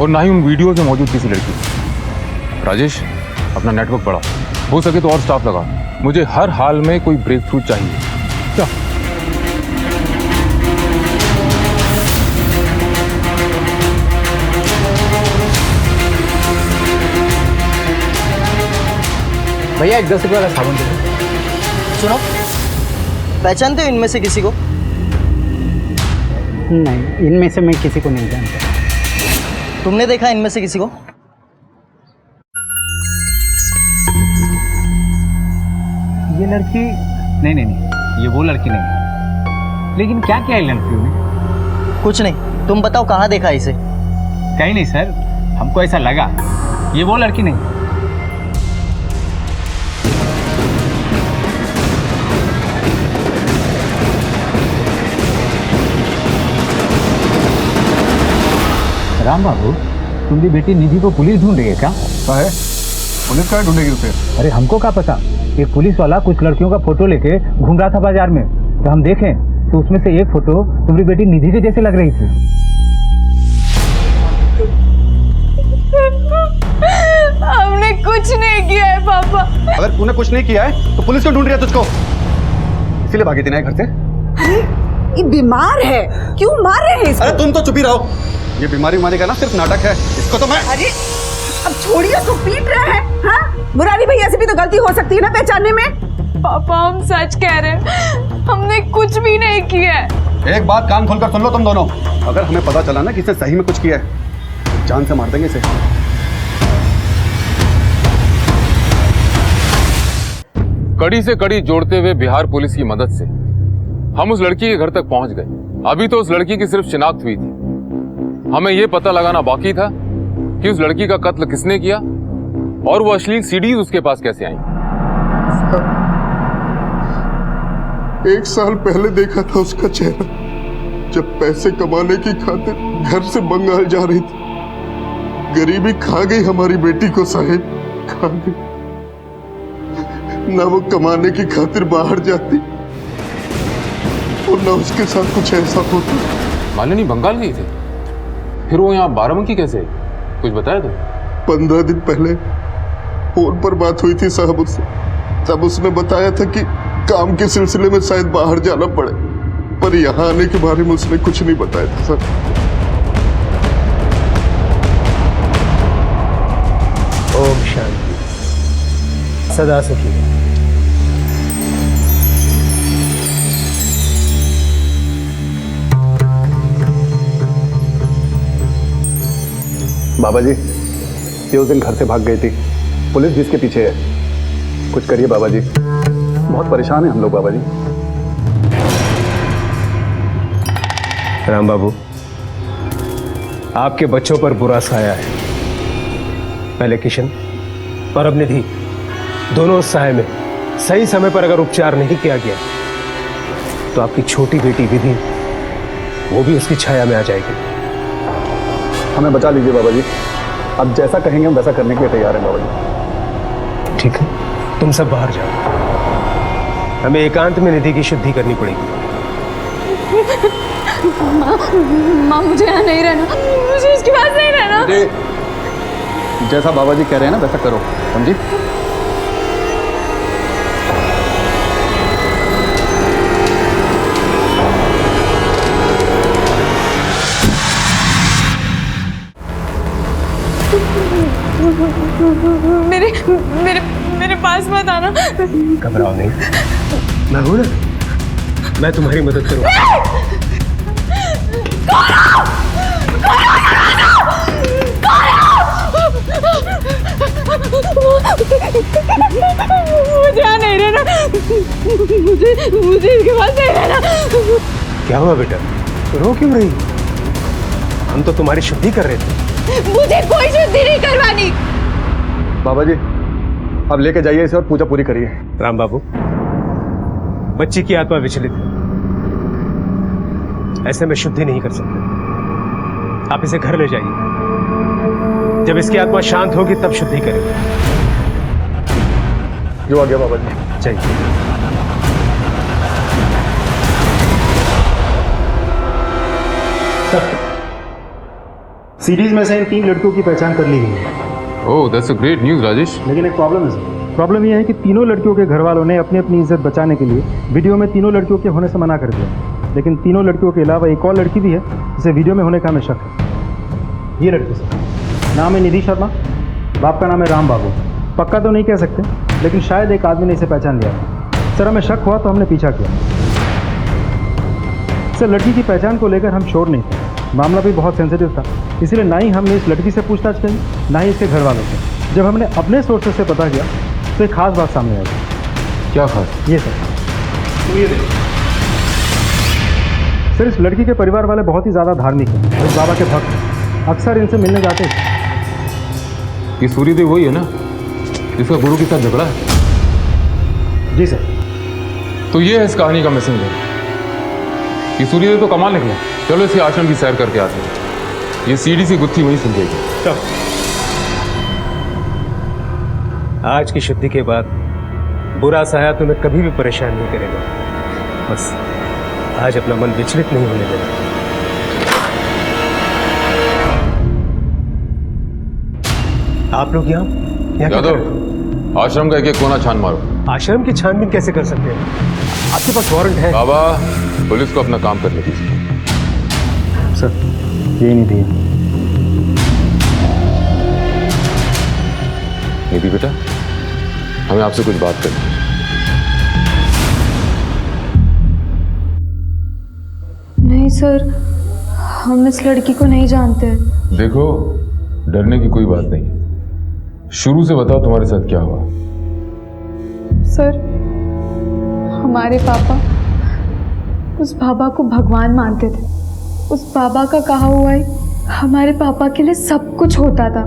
[SPEAKER 23] और ना ही उन वीडियोज में मौजूद किसी लड़की। राजेश, अपना नेटवर्क बढ़ाओ, हो सके तो और स्टाफ लगाओ। मुझे हर हाल में कोई ब्रेक थ्रू चाहिए। क्या?
[SPEAKER 11] भैया, एक 10 रुपये वाला साबुन दे दो।
[SPEAKER 14] सुनो, पहचानते हो इनमें से किसी को?
[SPEAKER 11] नहीं, इनमें से मैं किसी को नहीं जानता।
[SPEAKER 14] तुमने देखा इनमें से किसी को?
[SPEAKER 11] ये लड़की नहीं, ये वो लड़की नहीं। लेकिन क्या किया है लड़कियों ने?
[SPEAKER 14] कुछ नहीं, तुम बताओ कहाँ देखा इसे?
[SPEAKER 11] कहीं नहीं सर, हमको ऐसा लगा ये वो लड़की नहीं। राम बाबू, तुम्हारी बेटी निधि को पुलिस ढूंढ रही है क्या?
[SPEAKER 10] है? पुलिस क्या ढूंढेगी उसे?
[SPEAKER 11] अरे हमको क्या पता, एक पुलिस वाला कुछ लड़कियों का फोटो लेके घूम रहा था बाजार में, तो हम देखें तो उसमें से एक फोटो तुम्हारी बेटी निधि के जैसे लग रही थी।
[SPEAKER 18] हमने कुछ नहीं किया है पापा।
[SPEAKER 8] अगर तूने कुछ नहीं किया है तो पुलिस क्यों ढूंढ रही है तुझको? इसीलिए भागी थी ना घर से?
[SPEAKER 7] अरे ये बीमार है, क्यों मार रहे हैं इसको?
[SPEAKER 8] अरे तुम तो चुप ही रहो, ये बीमारी का ना सिर्फ नाटक है, इसको तो मैं।
[SPEAKER 7] अरे अब छोड़िए, उसको पीट रहे हैं। हाँ, मुरारी भैया से भी तो गलती हो सकती है ना पहचानने में।
[SPEAKER 18] पापा, हम सच कह रहे हैं, हमने कुछ भी नहीं किया है।
[SPEAKER 8] एक बात कान खोलकर सुन लो तुम दोनों, अगर हमें पता चला ना कि इसने सही में कुछ किया है, जान से मार देंगे इसे।
[SPEAKER 23] कड़ी से कड़ी जोड़ते हुए बिहार पुलिस की मदद से हम उस लड़की के घर तक पहुंच गए। अभी तो उस लड़की की सिर्फ शिनाख्त हुई थी, हमें यह पता लगाना बाकी था कि उस लड़की का कत्ल किसने किया और वो अश्लील सीडीज उसके पास कैसे आई।
[SPEAKER 15] 1 साल पहले देखा था उसका चेहरा,
[SPEAKER 13] जब पैसे कमाने की खातिर घर से बंगाल जा रही थी, गरीबी खा गई हमारी बेटी को साहेब, खा गई। ना वो कमाने की खातिर बाहर जाती और ना उसके साथ कुछ ऐसा होता।
[SPEAKER 23] मालिनी बंगाल गई थी, फिर वो यहाँ बाराबंकी कैसे? कुछ बताया तुम?
[SPEAKER 13] 15 दिन पहले फोन पर बात हुई थी साहब उससे, तब उसने बताया था कि काम के सिलसिले में शायद बाहर जाना पड़े, पर यहाँ आने के बारे में उसने कुछ नहीं बताया था सर।
[SPEAKER 21] ओम शांति, सदा सुखी।
[SPEAKER 1] बाबा जी, ये उस दिन घर से भाग गई थी, पुलिस भी इसके पीछे है। कुछ करिए बाबा जी, बहुत परेशान हैं हम लोग बाबा जी।
[SPEAKER 21] राम बाबू, आपके बच्चों पर बुरा साया है। पहले किशन और अब निधि, दोनों उस साये में सही समय पर अगर उपचार नहीं किया गया तो आपकी छोटी बेटी विधि, वो भी उसकी छाया में आ जाएगी।
[SPEAKER 1] हमें बचा लीजिए बाबा जी, अब जैसा कहेंगे हम वैसा करने के लिए तैयार हैं बाबा जी।
[SPEAKER 21] ठीक है, तुम सब बाहर जाओ, हमें एकांत में निधि की शुद्धि करनी पड़ेगी।
[SPEAKER 18] माँ मुझे यहाँ नहीं रहना, मुझे इसके पास नहीं रहना।
[SPEAKER 1] जैसा बाबा जी कह रहे हैं ना वैसा करो, समझी?
[SPEAKER 18] मेरे मेरे मेरे पास मत आना।
[SPEAKER 21] घबराओ नहीं, मैं हूं ना, मैं तुम्हारी मदद करूंगा।
[SPEAKER 18] मुझे यहाँ नहीं रहना, मुझे इसके पास नहीं रहना।
[SPEAKER 21] क्या हुआ बेटा, रो क्यों रही? हम तो तुम्हारी शुद्धि कर रहे थे।
[SPEAKER 18] मुझे कोई शुद्धि नहीं करवानी।
[SPEAKER 1] बाबा जी, अब लेके जाइए इसे और पूजा पूरी करिए।
[SPEAKER 21] राम बाबू, बच्ची की आत्मा विचलित है, ऐसे में शुद्धि नहीं कर सकते। आप इसे घर ले जाइए, जब इसकी आत्मा शांत होगी तब शुद्धि करेंगे।
[SPEAKER 1] जो आ गया बाबा जी,
[SPEAKER 21] चाहिए।
[SPEAKER 6] सीरीज में से इन 3 लड़कियों की पहचान कर ली गई है।
[SPEAKER 23] Oh, that's a great news Rajesh.
[SPEAKER 6] लेकिन एक प्रॉब्लम है सर। प्रॉब्लम यह है कि तीनों लड़कियों के घर वालों ने अपनी अपनी इज्जत बचाने के लिए वीडियो में तीनों लड़कियों के होने से मना कर दिया, लेकिन तीनों लड़कियों के अलावा एक और लड़की भी है जिसे वीडियो में होने का हमें शक है। ये लड़की सर, नाम है निधि शर्मा, बाप का नाम है राम बाबू। पक्का तो नहीं कह सकते, लेकिन शायद एक आदमी ने इसे पहचान लिया। सर हमें शक हुआ तो हमने पीछा किया। सर लड़की की पहचान को लेकर हम श्योर नहीं थे, मामला भी बहुत सेंसिटिव था, इसलिए ना ही हमने इस लड़की से पूछताछ करी, ना ही इसके घर वालों से। जब हमने अपने सोर्सेस से पता किया तो एक खास बात सामने आई।
[SPEAKER 23] क्या खास?
[SPEAKER 6] ये सर, सर इस लड़की के परिवार वाले बहुत ही ज़्यादा धार्मिक हैं और इस बाबा के भक्त हैं, अक्सर इनसे मिलने जाते हैं।
[SPEAKER 23] ये सूर्यदेव वही है ना जिसका गुरु के साथ झगड़ा है?
[SPEAKER 6] जी सर।
[SPEAKER 23] तो ये है इस कहानी का मैसेंजर। ये सूर्यदेव तो कमाल निकला। चलो इसके आश्रम की सैर करके आते हैं, ये सीढ़ी सी गुत्थी वहीं सुलझेगी।
[SPEAKER 21] चलो, आज की शुद्धि के बाद बुरा साया तुम्हें कभी भी परेशान नहीं करेगा। बस आज अपना मन विचलित नहीं होने देना। आप लोग यहाँ क्या कर रहे हो?
[SPEAKER 23] आश्रम का एक कोना छान मारो।
[SPEAKER 21] आश्रम की छानबीन कैसे कर सकते हैं? आपके पास वारंट है?
[SPEAKER 23] बाबा, पुलिस को अपना काम करने दीजिए।
[SPEAKER 6] सर ये नहीं दिया।
[SPEAKER 23] निधि बेटा, हमें आपसे कुछ बात करनी है।
[SPEAKER 18] नहीं सर, हम इस लड़की को नहीं जानते।
[SPEAKER 23] देखो, डरने की कोई बात नहीं है। शुरू से बताओ तुम्हारे साथ क्या हुआ।
[SPEAKER 18] सर हमारे पापा उस बाबा को भगवान मानते थे। उस बाबा का कहा हुआ है हमारे पापा के लिए सब कुछ होता था।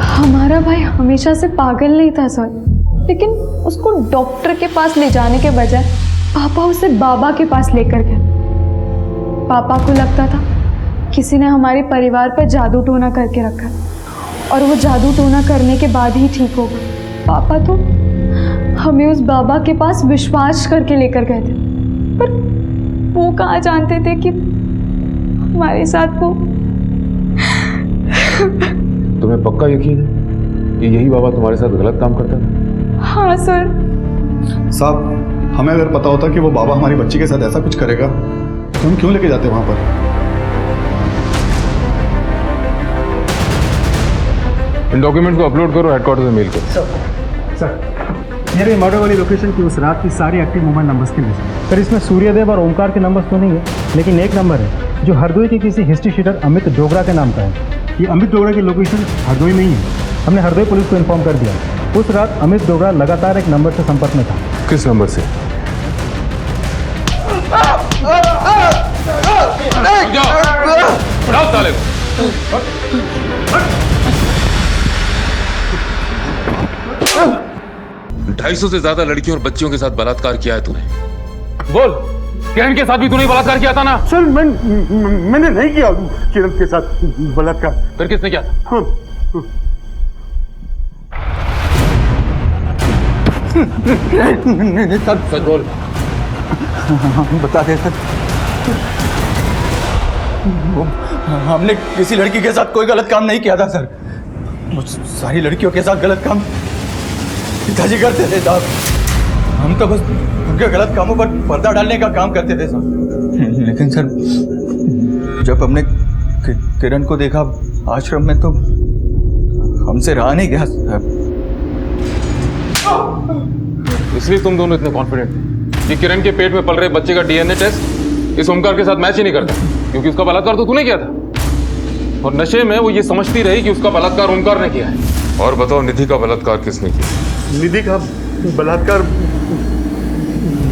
[SPEAKER 18] हमारा भाई हमेशा से पागल नहीं था सर, लेकिन उसको डॉक्टर के पास ले जाने के बजाय पापा उसे बाबा के पास लेकर गए। पापा को लगता था किसी ने हमारे परिवार पर जादू टोना करके रखा और वो जादू टोना करने के बाद ही ठीक होगा। पापा तो हमें उस बाबा के पास विश्वास करके लेकर गए थे, पर वो कहाँ जानते थे कि हमारे साथ वो।
[SPEAKER 23] तुम्हें पक्का यकीन है कि यही बाबा तुम्हारे साथ गलत काम करता था?
[SPEAKER 18] हाँ सर।
[SPEAKER 8] साहब, हमें अगर पता होता कि वो बाबा हमारी बच्ची के साथ ऐसा कुछ करेगा तो हम क्यों लेके जाते वहां पर?
[SPEAKER 23] इन डॉक्यूमेंट को अपलोड करो, हेडक्वार्टर में मेल करो।
[SPEAKER 6] सर, मेरे मर्डर वाली लोकेशन की उस रात की सारी एक्टिव मोबाइल नंबर्स की लिस्ट। सर, इसमें सूर्यदेव और ओमकार के नंबर्स तो नहीं है, लेकिन एक नंबर है जो हरदोई के किसी हिस्ट्री शीटर अमित डोगरा के नाम का है। ये अमित डोगरा की लोकेशन हरदोई में ही है। हमने हरदोई पुलिस को इन्फॉर्म कर दिया। उस रात अमित डोगरा लगातार एक नंबर से संपर्क में था।
[SPEAKER 23] किस नंबर से? साले 250 से ज्यादा लड़कियों और बच्चियों के साथ बलात्कार किया है तूने। बोल, किरण के साथ भी तूने बलात्कार किया था ना?
[SPEAKER 1] सर, मैंने नहीं किया किरण के साथ बलात्कार।
[SPEAKER 23] फिर किसने किया था?
[SPEAKER 1] हाँ।
[SPEAKER 23] नहीं सर, सच बोल।
[SPEAKER 10] बता दे सर, हमने किसी लड़की के साथ कोई गलत काम नहीं किया था सर। सारी लड़कियों के साथ गलत काम पिताजी करते थे साहब। हम तो बस उनके गलत कामों पर पर्दा डालने का काम करते थे सर। लेकिन सर, जब हमने किरण को देखा आश्रम में तो हमसे रहा नहीं गया सर।
[SPEAKER 23] इसलिए तुम दोनों इतने कॉन्फिडेंट थे कि किरण के पेट में पल रहे बच्चे का डीएनए टेस्ट इस ओमकार के साथ मैच ही नहीं करता, क्योंकि उसका बलात्कार तो तूने किया था। और नशे में वो ये समझती रही कि उसका बलात्कार ओमकार ने किया है। और बताओ, निधि का बलात्कार किसने किया?
[SPEAKER 1] निधि का बलात्कार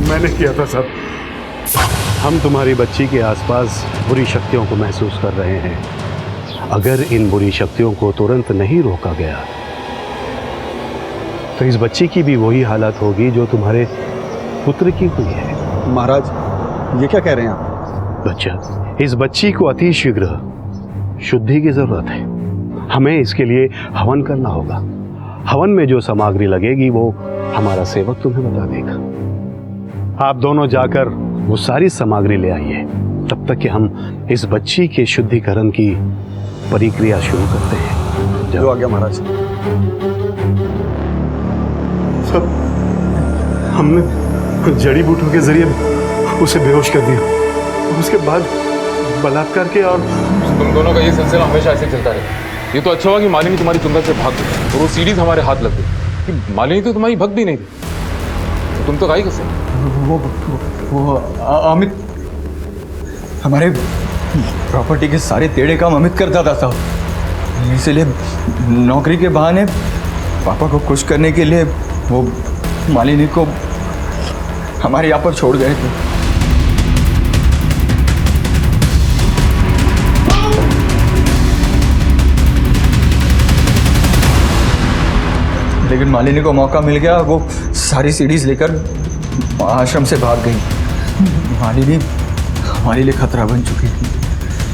[SPEAKER 1] मैंने किया था साहब। हम तुम्हारी बच्ची के आसपास बुरी शक्तियों को महसूस कर रहे हैं। अगर इन बुरी शक्तियों को तुरंत नहीं रोका गया तो इस बच्ची की भी वही हालत होगी जो तुम्हारे पुत्र की हुई है।
[SPEAKER 8] महाराज, ये क्या कह रहे हैं आप?
[SPEAKER 1] बच्चा, इस बच्ची को अति शीघ्र शुद्धि की जरूरत है। हमें इसके लिए हवन करना होगा। हवन में जो सामग्री लगेगी वो हमारा सेवक तुम्हें बता देगा। आप दोनों जाकर वो सारी सामग्री ले आइए, तब तक कि हम इस बच्ची के शुद्धिकरण की प्रक्रिया शुरू करते हैं।
[SPEAKER 8] जो आ गया महाराज।
[SPEAKER 1] सब हमने जड़ी बूटियों के जरिए उसे बेहोश कर दिया। उसके बाद बलात्कार के और
[SPEAKER 23] तुम दोनों का ये सिलसिला हमेशा ऐसे चलता रहे। ये तो अच्छा हुआ कि मालिनी तुम्हारी चुंगल से भाग गई और वो सीढ़ीज हमारे हाथ लग गई। कि मालिनी तो तुम्हारी भक्त भी नहीं थी, तो तुम तो गाई कैसे?
[SPEAKER 10] वो अमित हमारे प्रॉपर्टी के सारे टेढ़े काम अमित करता था साहब। इसलिए नौकरी के बहाने पापा को खुश करने के लिए वो मालिनी को हमारे यहाँ पर छोड़ गए थे। लेकिन मालिनी को मौका मिल गया, वो सारी सीढ़ीज लेकर आश्रम से भाग गई। मालिनी हमारे लिए खतरा बन चुकी थी,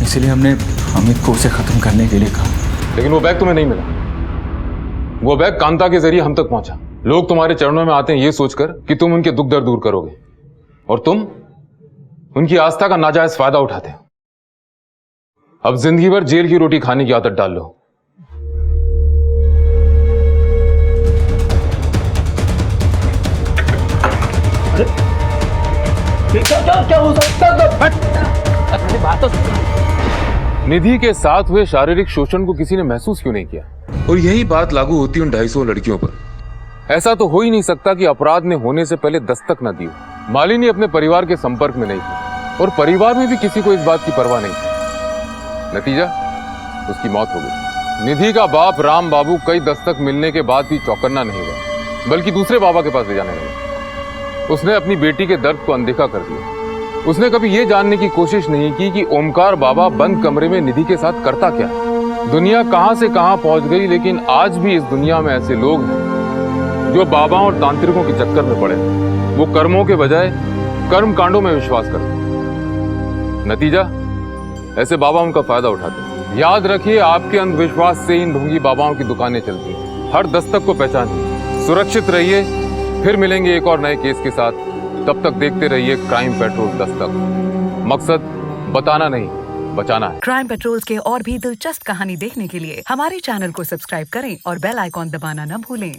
[SPEAKER 10] इसलिए हमने अमित को उसे खत्म करने के लिए कहा।
[SPEAKER 23] लेकिन वो बैग तुम्हें नहीं मिला। वो बैग कांता के जरिए हम तक पहुंचा। लोग तुम्हारे चरणों में आते हैं ये सोचकर कि तुम उनके दुख दर्द दूर करोगे, और तुम उनकी आस्था का नाजायज फायदा उठाते हो। अब जिंदगी भर जेल की रोटी खाने की आदत डाल लो।
[SPEAKER 10] क्या हो सकता?
[SPEAKER 23] निधि के साथ हुए शारीरिक शोषण को किसी ने महसूस क्यों नहीं किया? और यही बात लागू होती है उन 250 लड़कियों पर। ऐसा तो हो ही नहीं सकता कि अपराध ने होने से पहले दस्तक न दी हो। मालिनी अपने परिवार के संपर्क में नहीं थी और परिवार में भी किसी को इस बात की परवाह नहीं थी। नतीजा, उसकी मौत हो गई। निधि का बाप राम बाबू कई दस्तक मिलने के बाद भी चौकन्ना नहीं हुआ, बल्कि दूसरे बाबा के पास ले जाने लगा। उसने अपनी बेटी के दर्द को अनदेखा कर दिया। उसने कभी यह जानने की कोशिश नहीं की कि ओमकार बाबा बंद कमरे में निधि के साथ करता क्या है। दुनिया कहां से कहां पहुंच गई, लेकिन आज भी इस दुनिया में ऐसे लोग हैं जो बाबाओं और तांत्रिकों के चक्कर में पड़े। वो कर्मों के बजाय कर्म कांडों में विश्वास करते। नतीजा ऐसे बाबा उनका फायदा उठाते हैं। याद रखिए, आपके अंधविश्वास से इन ढोंगी बाबाओं की दुकानें चलती हैं। हर दस्तक को पहचानिए, सुरक्षित रहिए। फिर मिलेंगे एक और नए केस के साथ। तब तक देखते रहिए क्राइम पेट्रोल दस्तक। मकसद बताना नहीं, बचाना है।
[SPEAKER 12] क्राइम पेट्रोल्स के और भी दिलचस्प कहानी देखने के लिए हमारे चैनल को सब्सक्राइब करें और बेल आइकॉन दबाना न भूलें।